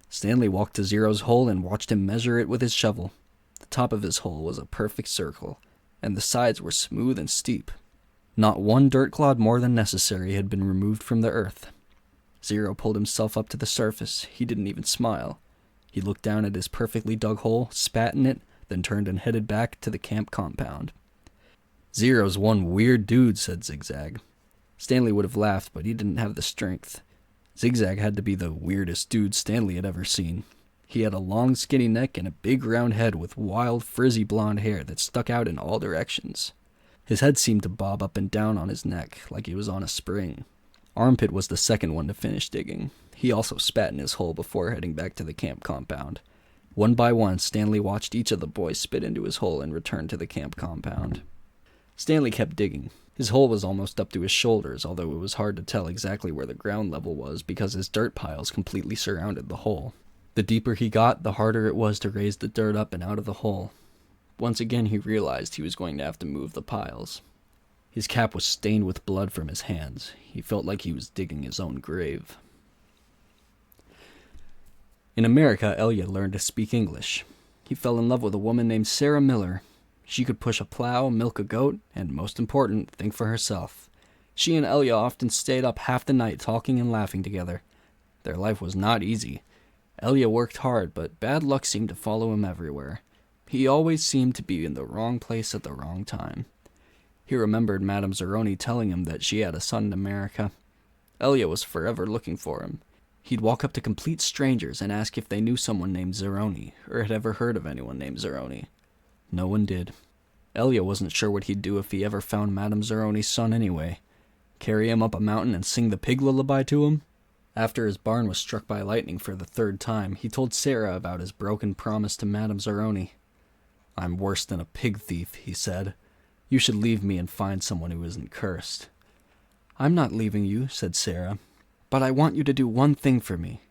Stanley walked to Zero's hole and watched him measure it with his shovel. The top of his hole was a perfect circle, and the sides were smooth and steep. Not one dirt clod more than necessary had been removed from the earth. Zero pulled himself up to the surface. He didn't even smile. He looked down at his perfectly dug hole, spat in it, then turned and headed back to the camp compound. "Zero's one weird dude," said Zigzag. Stanley would have laughed, but he didn't have the strength. Zigzag had to be the weirdest dude Stanley had ever seen. He had a long, skinny neck and a big, round head with wild, frizzy blonde hair that stuck out in all directions. His head seemed to bob up and down on his neck, like he was on a spring. Armpit was the second one to finish digging. He also spat in his hole before heading back to the camp compound. One by one, Stanley watched each of the boys spit into his hole and return to the camp compound. Stanley kept digging. His hole was almost up to his shoulders, although it was hard to tell exactly where the ground level was because his dirt piles completely surrounded the hole. The deeper he got, the harder it was to raise the dirt up and out of the hole. Once again he realized he was going to have to move the piles. His cap was stained with blood from his hands. He felt like he was digging his own grave. In America, Elia learned to speak English. He fell in love with a woman named Sarah Miller. She could push a plow, milk a goat, and, most important, think for herself. She and Elia often stayed up half the night talking and laughing together. Their life was not easy. Elia worked hard, but bad luck seemed to follow him everywhere. He always seemed to be in the wrong place at the wrong time. He remembered Madame Zeroni telling him that she had a son in America. Elia was forever looking for him. He'd walk up to complete strangers and ask if they knew someone named Zeroni, or had ever heard of anyone named Zeroni. No one did. Elia wasn't sure what he'd do if he ever found Madame Zeroni's son anyway. Carry him up a mountain and sing the pig lullaby to him? After his barn was struck by lightning for the third time, he told Sarah about his broken promise to Madame Zeroni. "I'm worse than a pig thief," he said. "You should leave me and find someone who isn't cursed." "I'm not leaving you," said Sarah, "but I want you to do one thing for me."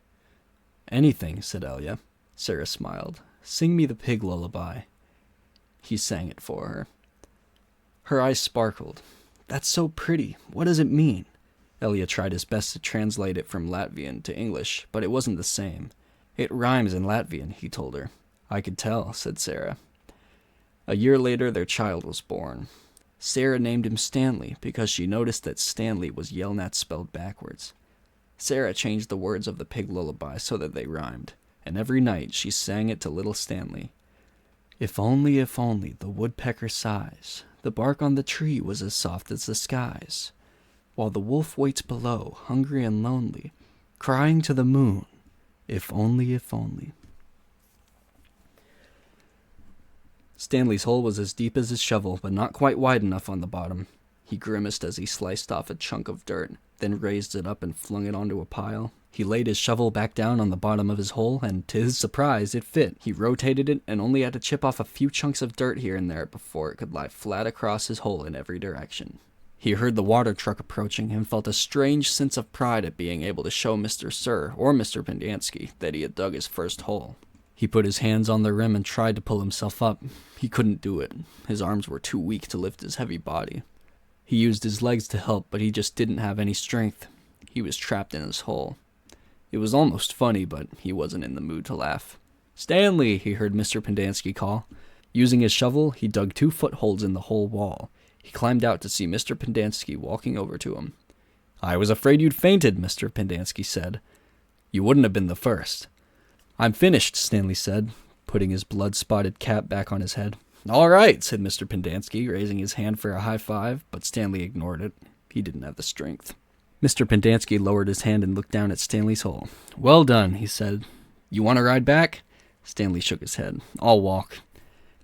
"Anything," said Elia. Sarah smiled. "Sing me the pig lullaby." He sang it for her. Her eyes sparkled. "That's so pretty. What does it mean?" Elia tried his best to translate it from Latvian to English, but it wasn't the same. "It rhymes in Latvian," he told her. "I could tell," said Sarah. A year later, their child was born. Sarah named him Stanley because she noticed that Stanley was Yelnats spelled backwards. Sarah changed the words of the pig lullaby so that they rhymed, and every night she sang it to little Stanley. If only, the woodpecker sighs, the bark on the tree was as soft as the skies, while the wolf waits below, hungry and lonely, crying to the moon, if only, if only. Stanley's hole was as deep as his shovel, but not quite wide enough on the bottom. He grimaced as he sliced off a chunk of dirt, then raised it up and flung it onto a pile. He laid his shovel back down on the bottom of his hole, and to his surprise, it fit. He rotated it and only had to chip off a few chunks of dirt here and there before it could lie flat across his hole in every direction. He heard the water truck approaching and felt a strange sense of pride at being able to show Mr. Sir, or Mr. Pendanski, that he had dug his first hole. He put his hands on the rim and tried to pull himself up. He couldn't do it. His arms were too weak to lift his heavy body. He used his legs to help, but he just didn't have any strength. He was trapped in his hole. It was almost funny, but he wasn't in the mood to laugh. "Stanley!" he heard Mr. Pendanski call. Using his shovel, he dug 2 footholds in the whole wall. He climbed out to see Mr. Pendanski walking over to him. "I was afraid you'd fainted," Mr. Pendanski said. "You wouldn't have been the first." "I'm finished," Stanley said, putting his blood-spotted cap back on his head. "All right," said Mr. Pendanski, raising his hand for a high five, but Stanley ignored it. He didn't have the strength. Mr. Pendanski lowered his hand and looked down at Stanley's hole. "Well done," he said. "You want to ride back?" Stanley shook his head. "I'll walk."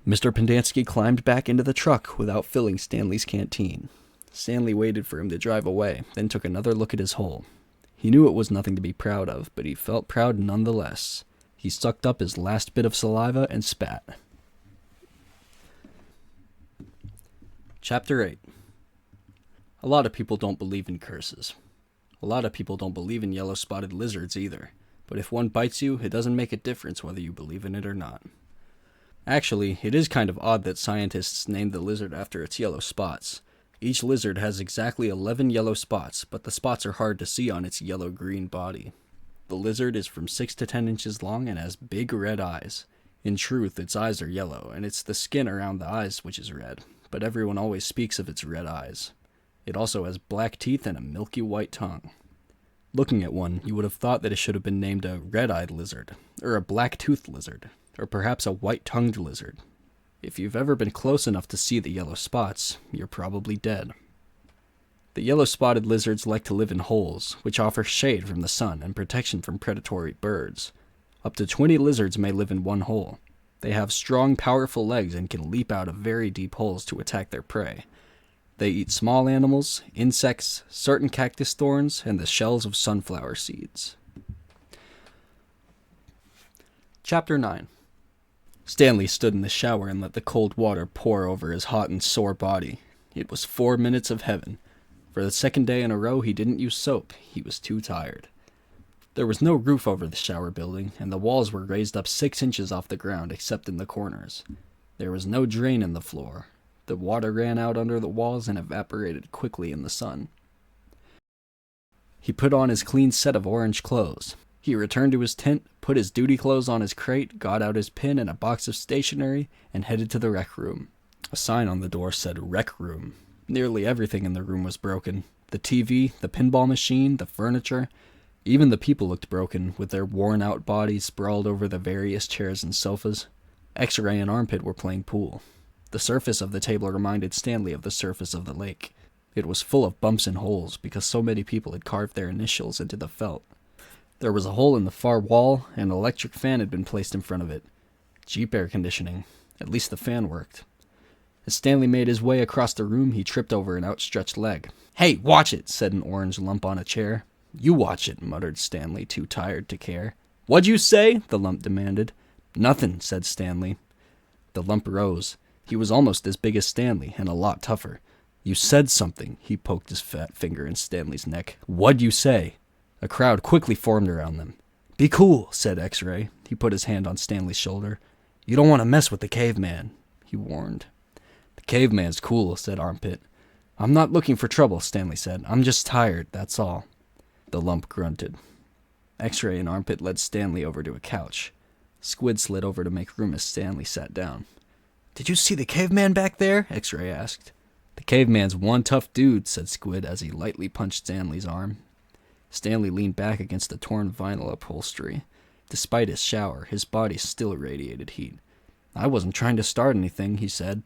Mr. Pendanski climbed back into the truck without filling Stanley's canteen. Stanley waited for him to drive away, then took another look at his hole. He knew it was nothing to be proud of, but he felt proud nonetheless. He sucked up his last bit of saliva and spat. Chapter 8. A lot of people don't believe in curses. A lot of people don't believe in yellow-spotted lizards either, but if one bites you, it doesn't make a difference whether you believe in it or not. Actually, it is kind of odd that scientists named the lizard after its yellow spots. Each lizard has exactly 11 yellow spots, but the spots are hard to see on its yellow-green body. The lizard is from 6 to 10 inches long and has big red eyes. In truth, its eyes are yellow, and it's the skin around the eyes which is red, but everyone always speaks of its red eyes. It also has black teeth and a milky white tongue. Looking at one, you would have thought that it should have been named a red-eyed lizard, or a black-toothed lizard, or perhaps a white-tongued lizard. If you've ever been close enough to see the yellow spots, you're probably dead. The yellow-spotted lizards like to live in holes, which offer shade from the sun and protection from predatory birds. Up to 20 lizards may live in one hole. They have strong, powerful legs and can leap out of very deep holes to attack their prey. They eat small animals, insects, certain cactus thorns, and the shells of sunflower seeds. Chapter 9. Stanley stood in the shower and let the cold water pour over his hot and sore body. It was 4 minutes of heaven. For the second day in a row, he didn't use soap. He was too tired. There was no roof over the shower building, and the walls were raised up 6 inches off the ground except in the corners. There was no drain in the floor. The water ran out under the walls and evaporated quickly in the sun. He put on his clean set of orange clothes. He returned to his tent, put his duty clothes on his crate, got out his pin and a box of stationery, and headed to the rec room. A sign on the door said rec room. Nearly everything in the room was broken. The TV, the pinball machine, the furniture. Even the people looked broken, with their worn-out bodies sprawled over the various chairs and sofas. X-Ray and Armpit were playing pool. The surface of the table reminded Stanley of the surface of the lake. It was full of bumps and holes because so many people had carved their initials into the felt. There was a hole in the far wall, and an electric fan had been placed in front of it. Cheap air conditioning. At least the fan worked. As Stanley made his way across the room, he tripped over an outstretched leg. "Hey, watch it," said an orange lump on a chair. "You watch it," muttered Stanley, too tired to care. "What'd you say?" the lump demanded. "Nothing," said Stanley. The lump rose. He was almost as big as Stanley, and a lot tougher. "You said something." He poked his fat finger in Stanley's neck. "What'd you say?" A crowd quickly formed around them. "Be cool," said X-Ray. He put his hand on Stanley's shoulder. "You don't want to mess with the caveman," he warned. "The caveman's cool," said Armpit. "I'm not looking for trouble," Stanley said. "I'm just tired, that's all." The lump grunted. X-Ray and Armpit led Stanley over to a couch. Squid slid over to make room as Stanley sat down. "Did you see the caveman back there?" X-Ray asked. "The caveman's one tough dude," said Squid as he lightly punched Stanley's arm. Stanley leaned back against the torn vinyl upholstery. Despite his shower, his body still radiated heat. "I wasn't trying to start anything," he said.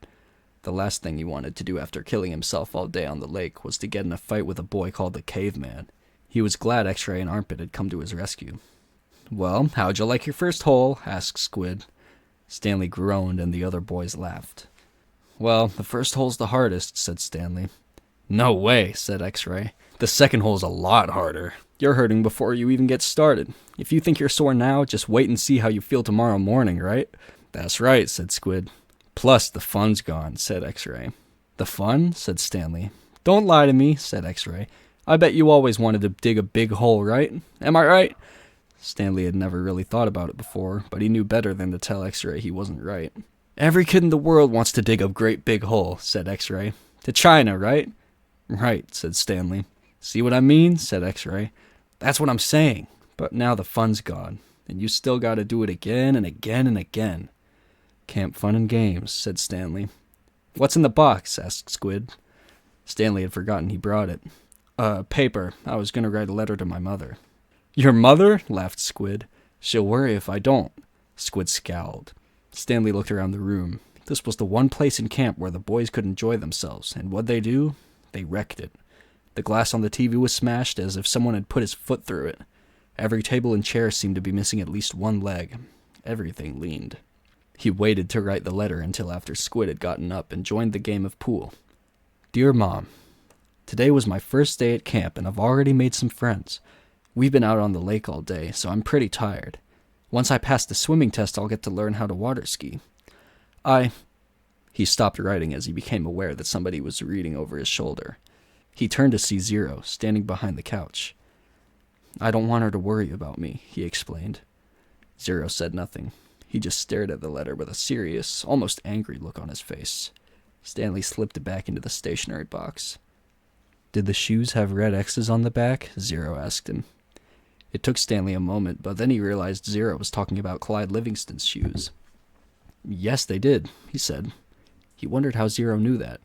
The last thing he wanted to do after killing himself all day on the lake was to get in a fight with a boy called the caveman. He was glad X-Ray and Armpit had come to his rescue. "Well, how'd you like your first hole?" asked Squid. Stanley groaned, and the other boys laughed. "Well, the first hole's the hardest," said Stanley. "No way," said X-Ray. "The second hole's a lot harder. You're hurting before you even get started. If you think you're sore now, just wait and see how you feel tomorrow morning, right?" "That's right," said Squid. "Plus, the fun's gone," said X-Ray. "The fun?" said Stanley. "Don't lie to me," said X-Ray. "I bet you always wanted to dig a big hole, right? Am I right?" Stanley had never really thought about it before, but he knew better than to tell X-Ray he wasn't right. "Every kid in the world wants to dig a great big hole," said X-Ray. "To China, right?" "Right," said Stanley. "See what I mean?" said X-Ray. "That's what I'm saying. But now the fun's gone, and you still gotta do it again and again and again." "Camp fun and games," said Stanley. "What's in the box?" asked Squid. Stanley had forgotten he brought it. Paper. I was gonna write a letter to my mother." "Your mother?" laughed Squid. "She'll worry if I don't." Squid scowled. Stanley looked around the room. This was the one place in camp where the boys could enjoy themselves, and what'd they do? They wrecked it. The glass on the TV was smashed as if someone had put his foot through it. Every table and chair seemed to be missing at least one leg. Everything leaned. He waited to write the letter until after Squid had gotten up and joined the game of pool. "Dear Mom, today was my first day at camp, and I've already made some friends. We've been out on the lake all day, so I'm pretty tired. Once I pass the swimming test, I'll get to learn how to water ski. He stopped writing as he became aware that somebody was reading over his shoulder. He turned to see Zero, standing behind the couch. "I don't want her to worry about me," he explained. Zero said nothing. He just stared at the letter with a serious, almost angry look on his face. Stanley slipped it back into the stationery box. "Did the shoes have red X's on the back?" Zero asked him. It took Stanley a moment, but then he realized Zero was talking about Clyde Livingston's shoes. "Yes, they did," he said. He wondered how Zero knew that.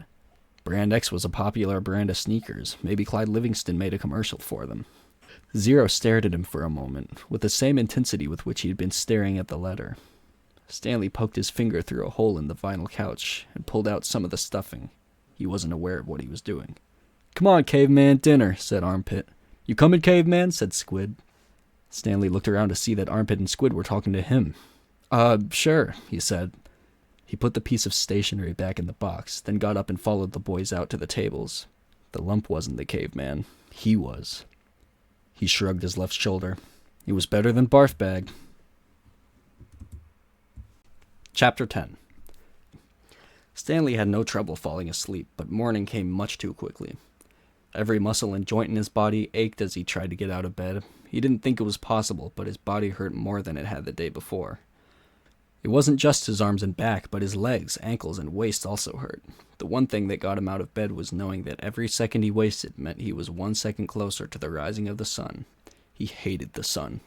Brand X was a popular brand of sneakers. Maybe Clyde Livingston made a commercial for them. Zero stared at him for a moment, with the same intensity with which he had been staring at the letter. Stanley poked his finger through a hole in the vinyl couch and pulled out some of the stuffing. He wasn't aware of what he was doing. "Come on, caveman, dinner," said Armpit. "You coming, caveman?" said Squid. Stanley looked around to see that Armpit and Squid were talking to him. Sure," he said. He put the piece of stationery back in the box, then got up and followed the boys out to the tables. The lump wasn't the caveman. He was. He shrugged his left shoulder. It was better than Barf Bag. Chapter 10. Stanley had no trouble falling asleep, but morning came much too quickly. Every muscle and joint in his body ached as he tried to get out of bed. He didn't think it was possible, but his body hurt more than it had the day before. It wasn't just his arms and back, but his legs, ankles, and waist also hurt. The one thing that got him out of bed was knowing that every second he wasted meant he was 1 second closer to the rising of the sun. He hated the sun.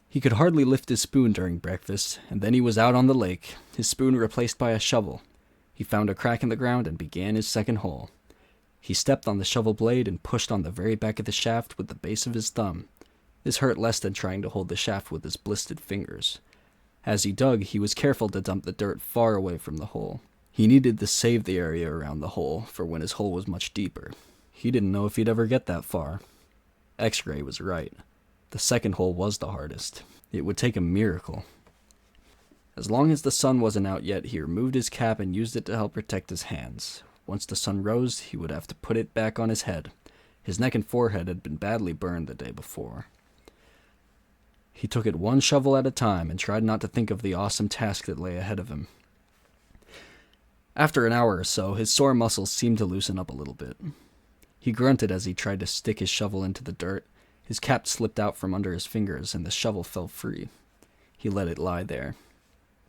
He could hardly lift his spoon during breakfast, and then he was out on the lake, his spoon replaced by a shovel. He found a crack in the ground and began his second hole. He stepped on the shovel blade and pushed on the very back of the shaft with the base of his thumb. This hurt less than trying to hold the shaft with his blistered fingers. As he dug, he was careful to dump the dirt far away from the hole. He needed to save the area around the hole for when his hole was much deeper. He didn't know if he'd ever get that far. X-Ray was right. The second hole was the hardest. It would take a miracle. As long as the sun wasn't out yet, he removed his cap and used it to help protect his hands. Once the sun rose, he would have to put it back on his head. His neck and forehead had been badly burned the day before. He took it one shovel at a time and tried not to think of the awesome task that lay ahead of him. After an hour or so, his sore muscles seemed to loosen up a little bit. He grunted as he tried to stick his shovel into the dirt. His cap slipped out from under his fingers and the shovel fell free. He let it lie there.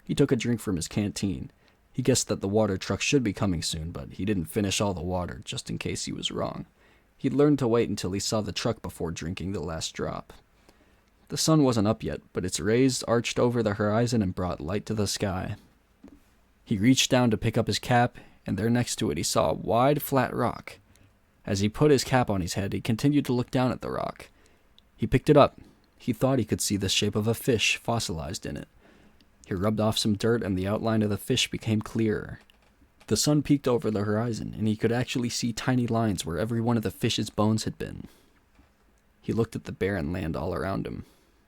He took a drink from his canteen. He guessed that the water truck should be coming soon, but he didn't finish all the water, just in case he was wrong. He'd learned to wait until he saw the truck before drinking the last drop. The sun wasn't up yet, but its rays arched over the horizon and brought light to the sky. He reached down to pick up his cap, and there next to it he saw a wide, flat rock. As he put his cap on his head, he continued to look down at the rock. He picked it up. He thought he could see the shape of a fish fossilized in it. He rubbed off some dirt, and the outline of the fish became clearer. The sun peeked over the horizon, and he could actually see tiny lines where every one of the fish's bones had been. He looked at the barren land all around him.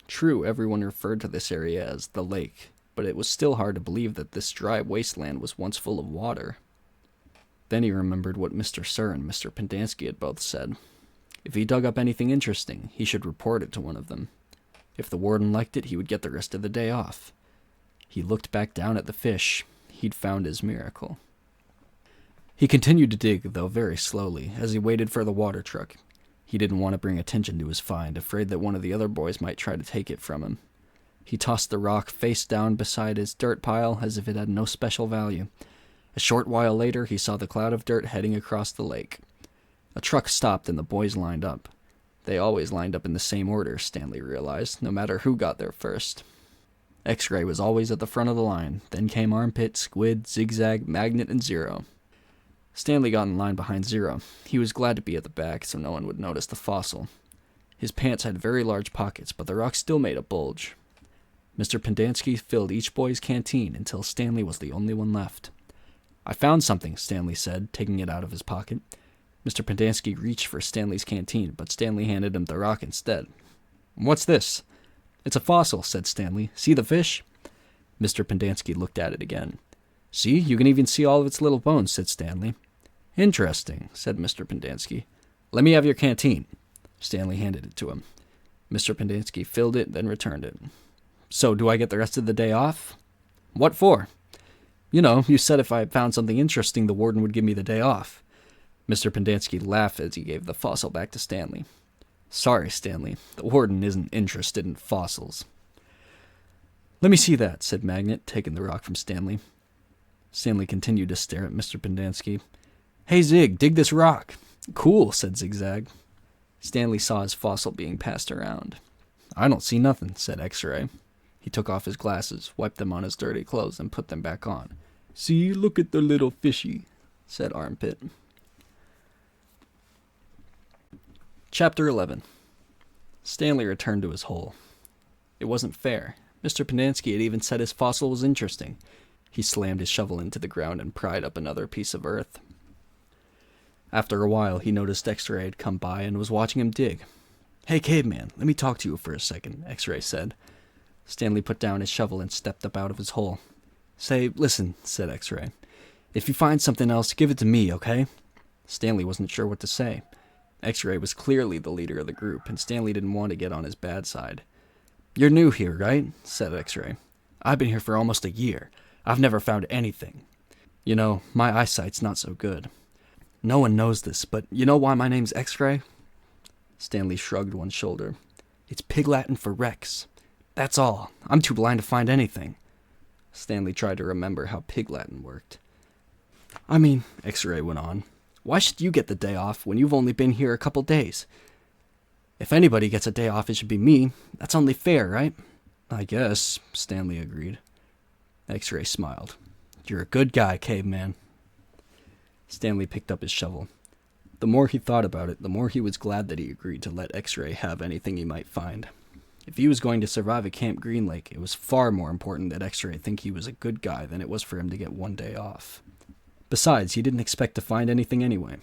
True, everyone referred to this area as the lake, but it was still hard to believe that this dry wasteland was once full of water. Then he remembered what Mr. Sir and Mr. Pendanski had both said. If he dug up anything interesting, he should report it to one of them. If the warden liked it, he would get the rest of the day off. He looked back down at the fish. He'd found his miracle. He continued to dig, though very slowly, as he waited for the water truck. He didn't want to bring attention to his find, afraid that one of the other boys might try to take it from him. He tossed the rock face down beside his dirt pile as if it had no special value. A short while later, he saw the cloud of dirt heading across the lake. A truck stopped and the boys lined up. They always lined up in the same order, Stanley realized, no matter who got there first. X-Ray was always at the front of the line. Then came Armpit, Squid, Zigzag, Magnet, and Zero. Stanley got in line behind Zero. He was glad to be at the back so no one would notice the fossil. His pants had very large pockets, but the rock still made a bulge. Mr. Pendanski filled each boy's canteen until Stanley was the only one left. "I found something," Stanley said, taking it out of his pocket. Mr. Pendanski reached for Stanley's canteen, but Stanley handed him the rock instead. "What's this?" "It's a fossil," said Stanley. "See the fish?" Mr. Pendanski looked at it again. "See, you can even see all of its little bones," said Stanley. "Interesting," said Mr. Pendanski. "Let me have your canteen." Stanley handed it to him. Mr. Pendanski filled it, then returned it. "So, do I get the rest of the day off?" "What for?" "You know, you said if I found something interesting, the warden would give me the day off." Mr. Pendanski laughed as he gave the fossil back to Stanley. Sorry, Stanley. The warden isn't interested in fossils. Let me see that, said Magnet, taking the rock from Stanley. Stanley continued to stare at Mr. Pendanski. Hey, Zig, dig this rock. Cool, said Zigzag. Stanley saw his fossil being passed around. I don't see nothing, said X-Ray. He took off his glasses, wiped them on his dirty clothes, and put them back on. See, look at the little fishy, said Armpit. Chapter 11. Stanley returned to his hole. It wasn't fair. Mr. Pendanski had even said his fossil was interesting. He slammed his shovel into the ground and pried up another piece of earth. After a while, he noticed X-Ray had come by and was watching him dig. Hey, caveman, let me talk to you for a second, X-Ray said. Stanley put down his shovel and stepped up out of his hole. Say, listen, said X-Ray. If you find something else, give it to me, okay? Stanley wasn't sure what to say. X-Ray was clearly the leader of the group, and Stanley didn't want to get on his bad side. You're new here, right? Said X-Ray. I've been here for almost a year. I've never found anything. You know, my eyesight's not so good. No one knows this, but you know why my name's X-Ray? Stanley shrugged one shoulder. It's Pig Latin for Rex. That's all. I'm too blind to find anything. Stanley tried to remember how Pig Latin worked. I mean, X-Ray went on, why should you get the day off when you've only been here a couple days? If anybody gets a day off, it should be me. That's only fair, right? I guess, Stanley agreed. X-Ray smiled. You're a good guy, caveman. Stanley picked up his shovel. The more he thought about it, the more he was glad that he agreed to let X-Ray have anything he might find. If he was going to survive at Camp Green Lake, it was far more important that X-Ray think he was a good guy than it was for him to get one day off. Besides, he didn't expect to find anything anyway.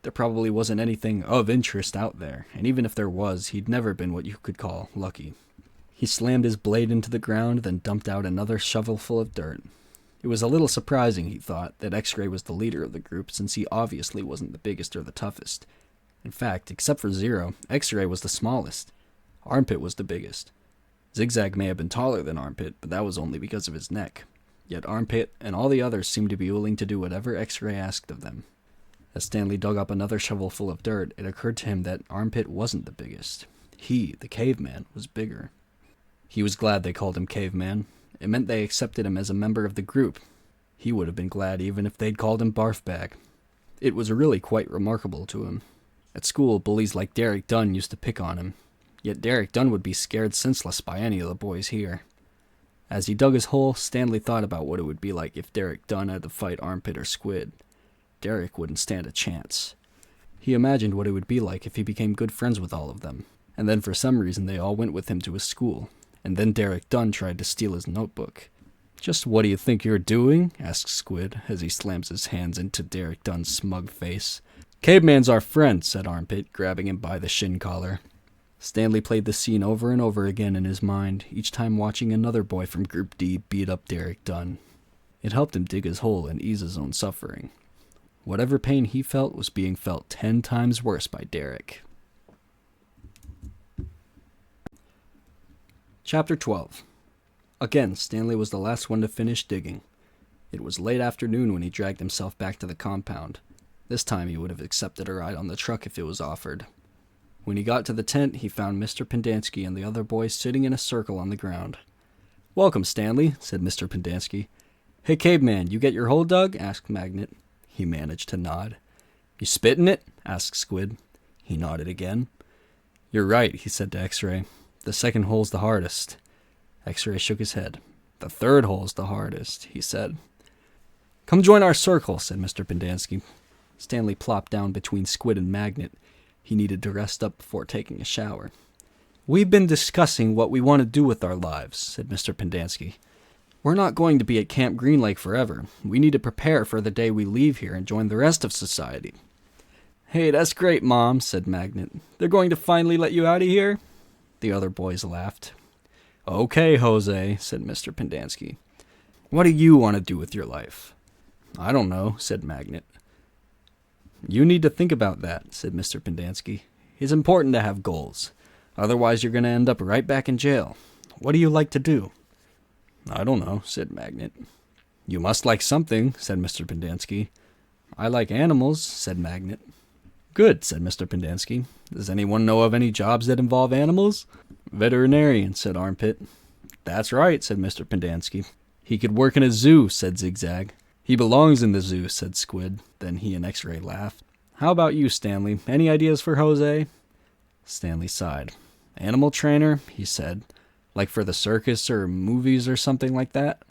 There probably wasn't anything of interest out there, and even if there was, he'd never been what you could call lucky. He slammed his blade into the ground, then dumped out another shovelful of dirt. It was a little surprising, he thought, that X-Ray was the leader of the group, since he obviously wasn't the biggest or the toughest. In fact, except for Zero, X-Ray was the smallest. Armpit was the biggest. Zigzag may have been taller than Armpit, but that was only because of his neck. Yet Armpit and all the others seemed to be willing to do whatever X-Ray asked of them. As Stanley dug up another shovelful of dirt, it occurred to him that Armpit wasn't the biggest. He, the caveman, was bigger. He was glad they called him Caveman. It meant they accepted him as a member of the group. He would have been glad even if they'd called him Barfbag. It was really quite remarkable to him. At school, bullies like Derek Dunn used to pick on him. Yet Derek Dunn would be scared senseless by any of the boys here. As he dug his hole, Stanley thought about what it would be like if Derek Dunn had to fight Armpit or Squid. Derek wouldn't stand a chance. He imagined what it would be like if he became good friends with all of them, and then for some reason they all went with him to his school, and then Derek Dunn tried to steal his notebook. Just what do you think you're doing? Asked Squid, as he slams his hands into Derek Dunn's smug face. Caveman's our friend, said Armpit, grabbing him by the shin collar. Stanley played the scene over and over again in his mind, each time watching another boy from Group D beat up Derek Dunn. It helped him dig his hole and ease his own suffering. Whatever pain he felt was being felt 10 times worse by Derek. Chapter 12. Again, Stanley was the last one to finish digging. It was late afternoon when he dragged himself back to the compound. This time he would have accepted a ride on the truck if it was offered. When he got to the tent, he found Mr. Pendanski and the other boys sitting in a circle on the ground. Welcome, Stanley, said Mr. Pendanski. Hey, caveman, you get your hole dug? Asked Magnet. He managed to nod. You spitting it? Asked Squid. He nodded again. You're right, he said to X-Ray. The second hole's the hardest. X-Ray shook his head. The third hole's the hardest, he said. Come join our circle, said Mr. Pendanski. Stanley plopped down between Squid and Magnet. He needed to rest up before taking a shower. We've been discussing what we want to do with our lives, said Mr. Pendanski. We're not going to be at Camp Green Lake forever. We need to prepare for the day we leave here and join the rest of society. Hey, that's great, Mom, said Magnet. They're going to finally let you out of here? The other boys laughed. Okay, Jose, said Mr. Pendanski. What do you want to do with your life? I don't know, said Magnet. You need to think about that, said Mr. Pendanski. It's important to have goals. Otherwise, you're going to end up right back in jail. What do you like to do? I don't know, said Magnet. You must like something, said Mr. Pendanski. I like animals, said Magnet. Good, said Mr. Pendanski. Does anyone know of any jobs that involve animals? Veterinarian, said Armpit. That's right, said Mr. Pendanski. He could work in a zoo, said Zigzag. He belongs in the zoo, said Squid. Then he and X-Ray laughed. How about you, Stanley? Any ideas for Jose? Stanley sighed. Animal trainer, he said. Like for the circus or movies or something like that?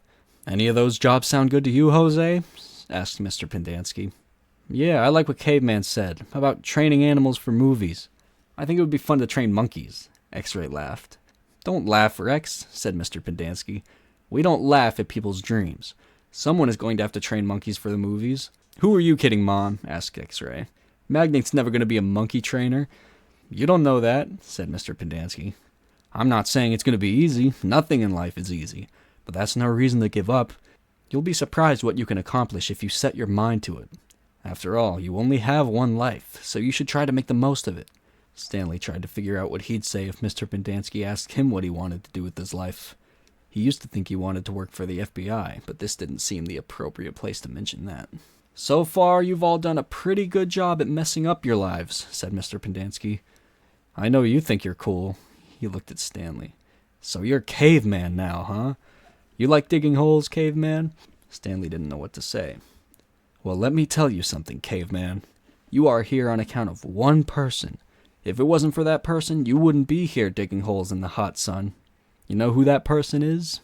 Any of those jobs sound good to you, Jose? Asked Mr. Pendanski. Yeah, I like what Caveman said. How about training animals for movies? I think it would be fun to train monkeys. X-Ray laughed. Don't laugh, Rex, said Mr. Pendanski. We don't laugh at people's dreams. Someone is going to have to train monkeys for the movies. Who are you kidding, Mom? Asked X-Ray. Magnet's never going to be a monkey trainer. You don't know that, said Mr. Pendanski. I'm not saying it's going to be easy. Nothing in life is easy. But that's no reason to give up. You'll be surprised what you can accomplish if you set your mind to it. After all, you only have one life, so you should try to make the most of it. Stanley tried to figure out what he'd say if Mr. Pendanski asked him what he wanted to do with his life. He used to think he wanted to work for the FBI, but this didn't seem the appropriate place to mention that. So far, you've all done a pretty good job at messing up your lives, said Mr. Pendanski. I know you think you're cool. He looked at Stanley. So you're Caveman now, huh? You like digging holes, Caveman? Stanley didn't know what to say. Well, let me tell you something, Caveman. You are here on account of one person. If it wasn't for that person, you wouldn't be here digging holes in the hot sun. You know who that person is?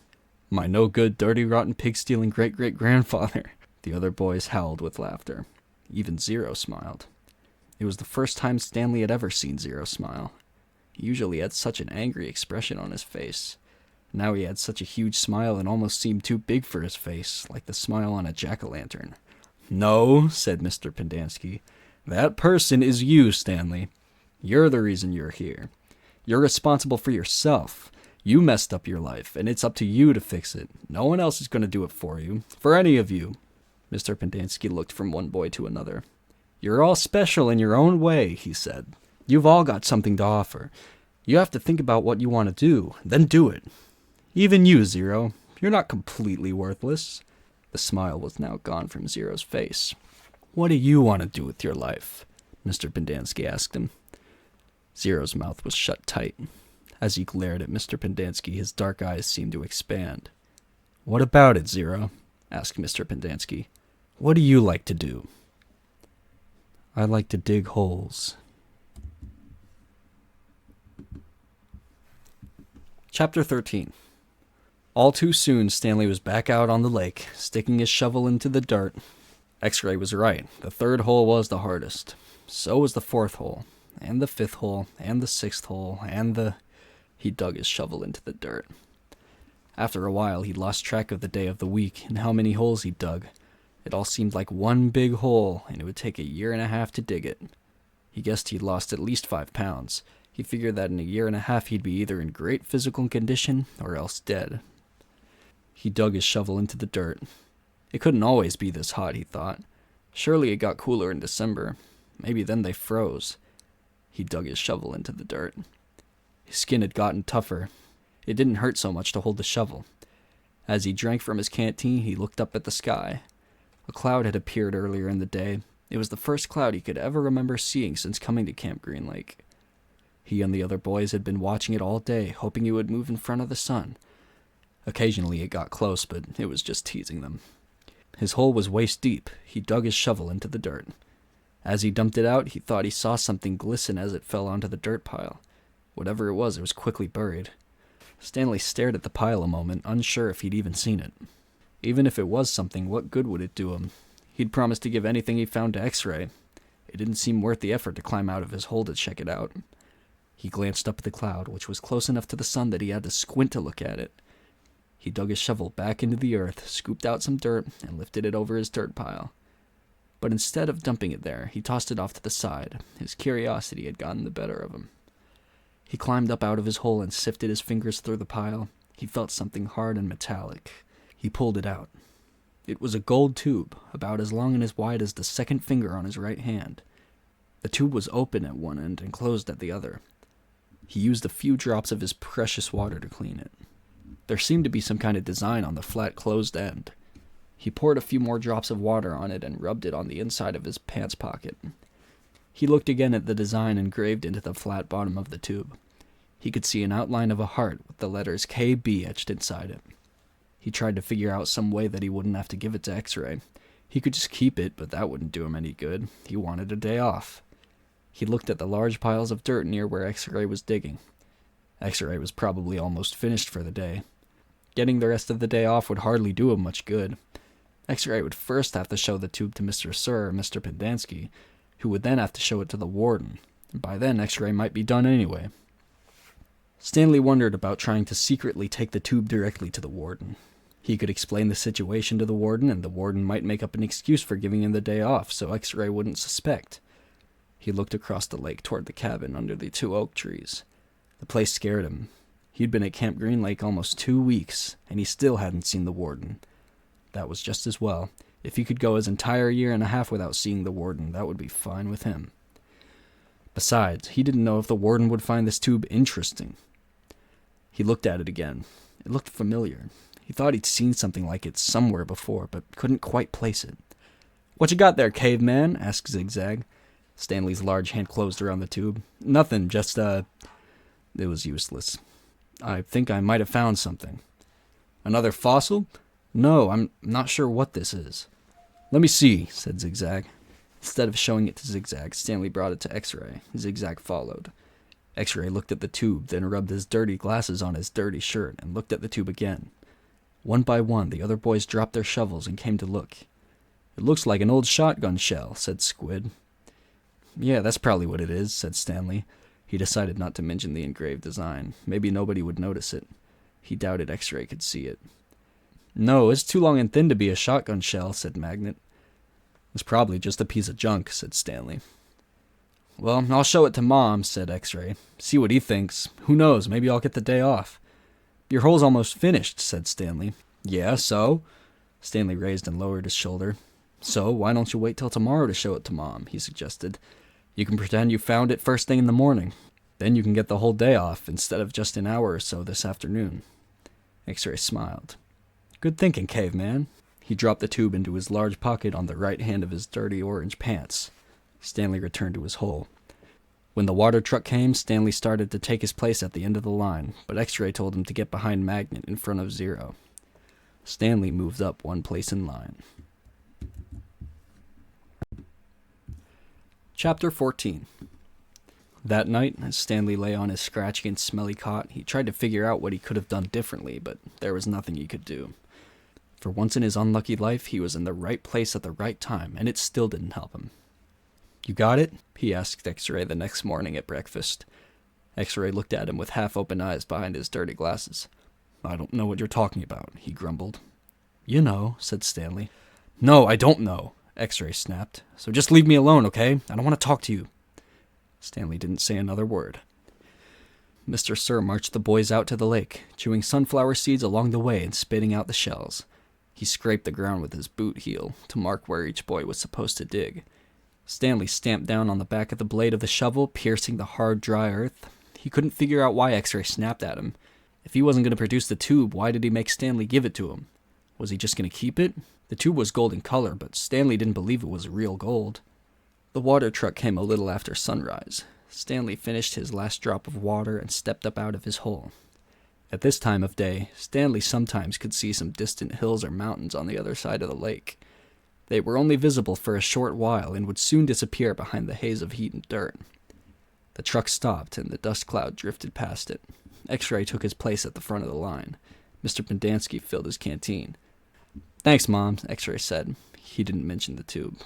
My no-good, dirty, rotten, pig-stealing great-great-grandfather. The other boys howled with laughter. Even Zero smiled. It was the first time Stanley had ever seen Zero smile. He usually had such an angry expression on his face. Now he had such a huge smile and almost seemed too big for his face, like the smile on a jack-o'-lantern. No, said Mr. Pendanski. That person is you, Stanley. You're the reason you're here. You're responsible for yourself. You messed up your life, and it's up to you to fix it. No one else is going to do it for you. For any of you. Mr. Pendanski looked from one boy to another. You're all special in your own way, he said. You've all got something to offer. You have to think about what you want to do, then do it. Even you, Zero. You're not completely worthless. The smile was now gone from Zero's face. What do you want to do with your life? Mr. Pendanski asked him. Zero's mouth was shut tight. As he glared at Mr. Pendanski, his dark eyes seemed to expand. What about it, Zero? Asked Mr. Pendanski. What do you like to do? I like to dig holes. Chapter 13. All too soon, Stanley was back out on the lake, sticking his shovel into the dirt. X-Ray was right. The third hole was the hardest. So was the fourth hole, and the fifth hole, and the sixth hole, and the... He dug his shovel into the dirt. After a while, he lost track of the day of the week and how many holes he dug. It all seemed like one big hole, and it would take 1.5 years to dig it. He guessed he'd lost at least 5 pounds. He figured that in 1.5 years he'd be either in great physical condition or else dead. He dug his shovel into the dirt. It couldn't always be this hot, he thought. Surely it got cooler in December. Maybe then they froze. He dug his shovel into the dirt. His skin had gotten tougher. It didn't hurt so much to hold the shovel. As he drank from his canteen, he looked up at the sky. A cloud had appeared earlier in the day. It was the first cloud he could ever remember seeing since coming to Camp Green Lake. He and the other boys had been watching it all day, hoping it would move in front of the sun. Occasionally it got close, but it was just teasing them. His hole was waist deep. He dug his shovel into the dirt. As he dumped it out, he thought he saw something glisten as it fell onto the dirt pile. Whatever it was quickly buried. Stanley stared at the pile a moment, unsure if he'd even seen it. Even if it was something, what good would it do him? He'd promised to give anything he found to X-Ray. It didn't seem worth the effort to climb out of his hole to check it out. He glanced up at the cloud, which was close enough to the sun that he had to squint to look at it. He dug his shovel back into the earth, scooped out some dirt, and lifted it over his dirt pile. But instead of dumping it there, he tossed it off to the side. His curiosity had gotten the better of him. He climbed up out of his hole and sifted his fingers through the pile. He felt something hard and metallic. He pulled it out. It was a gold tube, about as long and as wide as the second finger on his right hand. The tube was open at one end and closed at the other. He used a few drops of his precious water to clean it. There seemed to be some kind of design on the flat closed end. He poured a few more drops of water on it and rubbed it on the inside of his pants pocket. He looked again at the design engraved into the flat bottom of the tube. He could see an outline of a heart with the letters KB etched inside it. He tried to figure out some way that he wouldn't have to give it to X-Ray. He could just keep it, but that wouldn't do him any good. He wanted a day off. He looked at the large piles of dirt near where X-Ray was digging. X-Ray was probably almost finished for the day. Getting the rest of the day off would hardly do him much good. X-Ray would first have to show the tube to Mr. Sir or Mr. Pendanski, who would then have to show it to the warden. And by then, X-Ray might be done anyway. Stanley wondered about trying to secretly take the tube directly to the warden. He could explain the situation to the warden, and the warden might make up an excuse for giving him the day off so X-Ray wouldn't suspect. He looked across the lake toward the cabin under the 2 oak trees. The place scared him. He'd been at Camp Green Lake almost 2 weeks, and he still hadn't seen the warden. That was just as well. If he could go his entire year and a half without seeing the warden, that would be fine with him. Besides, he didn't know if the warden would find this tube interesting. He looked at it again. It looked familiar. He thought he'd seen something like it somewhere before, but couldn't quite place it. "What you got there, caveman?" asked Zigzag. Stanley's large hand closed around the tube. "Nothing, just, It was useless. "I think I might have found something." "Another fossil?" "No, I'm not sure what this is." "Let me see," said Zigzag. Instead of showing it to Zigzag, Stanley brought it to X-Ray. Zigzag followed. X-Ray looked at the tube, then rubbed his dirty glasses on his dirty shirt and looked at the tube again. One by one, the other boys dropped their shovels and came to look. "It looks like an old shotgun shell," said Squid. "Yeah, that's probably what it is," said Stanley. He decided not to mention the engraved design. Maybe nobody would notice it. He doubted X-Ray could see it. "No, it's too long and thin to be a shotgun shell," said Magnet. "It's probably just a piece of junk," said Stanley. "Well, I'll show it to Mom," said X-Ray. "See what he thinks. Who knows, maybe I'll get the day off." "Your hole's almost finished," said Stanley. "Yeah, so?" Stanley raised and lowered his shoulder. "So, why don't you wait till tomorrow to show it to Mom?" he suggested. "You can pretend you found it first thing in the morning. Then you can get the whole day off, instead of just an hour or so this afternoon." X-Ray smiled. "Good thinking, caveman." He dropped the tube into his large pocket on the right hand of his dirty orange pants. Stanley returned to his hole. When the water truck came, Stanley started to take his place at the end of the line, but X-Ray told him to get behind Magnet in front of Zero. Stanley moved up one place in line. Chapter 14. That night, as Stanley lay on his scratchy and smelly cot, he tried to figure out what he could have done differently, but there was nothing he could do. For once in his unlucky life, he was in the right place at the right time, and it still didn't help him. "You got it?" he asked X-Ray the next morning at breakfast. X-Ray looked at him with half-open eyes behind his dirty glasses. "I don't know what you're talking about," he grumbled. "You know," said Stanley. "No, I don't know," X-Ray snapped. "So just leave me alone, okay? I don't want to talk to you." Stanley didn't say another word. Mr. Sir marched the boys out to the lake, chewing sunflower seeds along the way and spitting out the shells. He scraped the ground with his boot heel to mark where each boy was supposed to dig. Stanley stamped down on the back of the blade of the shovel, piercing the hard, dry earth. He couldn't figure out why X-Ray snapped at him. If he wasn't going to produce the tube, why did he make Stanley give it to him? Was he just going to keep it? The tube was gold in color, but Stanley didn't believe it was real gold. The water truck came a little after sunrise. Stanley finished his last drop of water and stepped up out of his hole. At this time of day, Stanley sometimes could see some distant hills or mountains on the other side of the lake. They were only visible for a short while and would soon disappear behind the haze of heat and dirt. The truck stopped and the dust cloud drifted past it. X-Ray took his place at the front of the line. Mr. Pendanski filled his canteen. "Thanks, Mom," X-Ray said. He didn't mention the tube.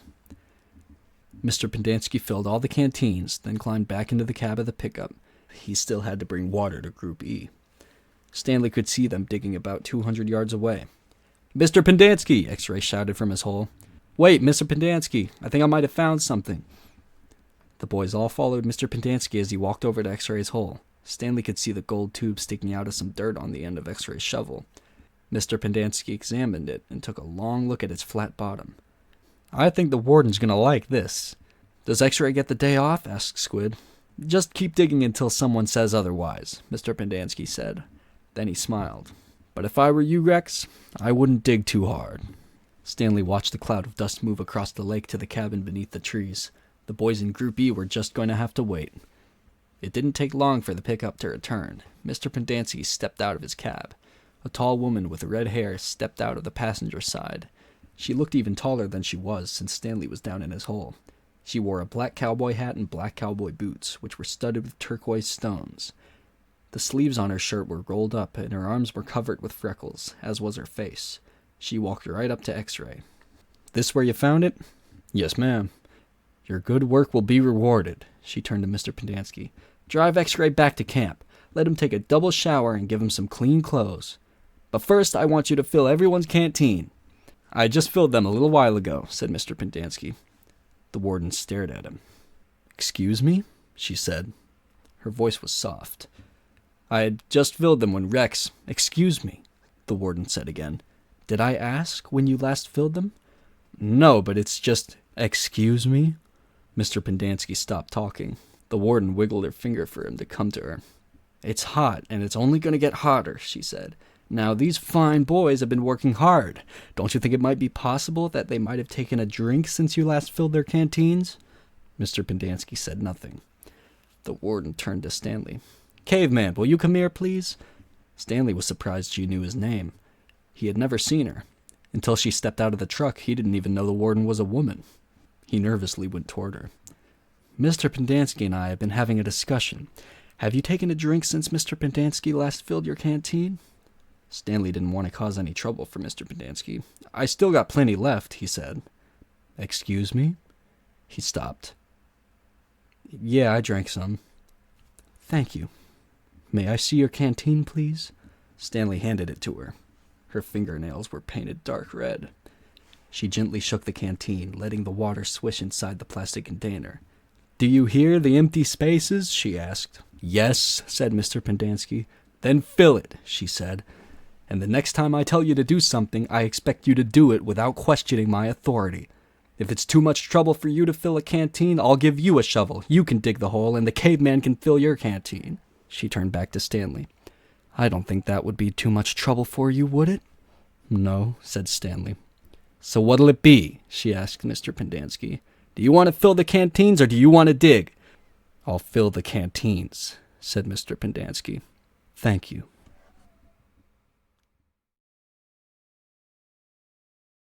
Mr. Pendanski filled all the canteens, then climbed back into the cab of the pickup. He still had to bring water to Group E. Stanley could see them digging about 200 yards away. "Mr. Pendanski!" X-Ray shouted from his hole. "Wait, Mr. Pendanski, I think I might have found something." The boys all followed Mr. Pendanski as he walked over to X-Ray's hole. Stanley could see the gold tube sticking out of some dirt on the end of X-Ray's shovel. Mr. Pendanski examined it and took a long look at its flat bottom. "I think the warden's going to like this." "Does X-Ray get the day off?" asked Squid. "Just keep digging until someone says otherwise," Mr. Pendanski said. Then he smiled. "But if I were you, Rex, I wouldn't dig too hard." Stanley watched the cloud of dust move across the lake to the cabin beneath the trees. The boys in Group E were just going to have to wait. It didn't take long for the pickup to return. Mr. Pendanski stepped out of his cab. A tall woman with red hair stepped out of the passenger side. She looked even taller than she was since Stanley was down in his hole. She wore a black cowboy hat and black cowboy boots, which were studded with turquoise stones. The sleeves on her shirt were rolled up, and her arms were covered with freckles, as was her face. She walked right up to X-Ray. "This where you found it?" "Yes, ma'am." "Your good work will be rewarded." She turned to Mr. Pendanski. "Drive X-Ray back to camp. Let him take a double shower and give him some clean clothes. But first, I want you to fill everyone's canteen." "I just filled them a little while ago," said Mr. Pendanski. The warden stared at him. "Excuse me?" she said. Her voice was soft. "I had just filled them when Rex—" "Excuse me," the warden said again. "Did I ask when you last filled them?" "No, but it's just—" "Excuse me?" Mr. Pendanski stopped talking. The warden wiggled her finger for him to come to her. "It's hot, and it's only going to get hotter," she said. "Now, these fine boys have been working hard. Don't you think it might be possible that they might have taken a drink since you last filled their canteens?" Mr. Pendanski said nothing. The warden turned to Stanley. "Caveman, will you come here, please?" Stanley was surprised she knew his name. He had never seen her. Until she stepped out of the truck, he didn't even know the warden was a woman. He nervously went toward her. "Mr. Pendanski and I have been having a discussion. Have you taken a drink since Mr. Pendanski last filled your canteen?" Stanley didn't want to cause any trouble for Mr. Pendanski. "I still got plenty left," he said. "Excuse me?" He stopped. "Yeah, I drank some." "Thank you. May I see your canteen, please?" Stanley handed it to her. Her fingernails were painted dark red. She gently shook the canteen, letting the water swish inside the plastic container. "Do you hear the empty spaces?" she asked. "Yes," said Mr. Pendanski. "Then fill it," she said. "And the next time I tell you to do something, I expect you to do it without questioning my authority. If it's too much trouble for you to fill a canteen, I'll give you a shovel. You can dig the hole, and the caveman can fill your canteen." She turned back to Stanley. "I don't think that would be too much trouble for you, would it?" "No," said Stanley. "So what'll it be?" she asked Mr. Pendanski. "Do you want to fill the canteens, or do you want to dig?" "I'll fill the canteens," said Mr. Pendanski. "Thank you."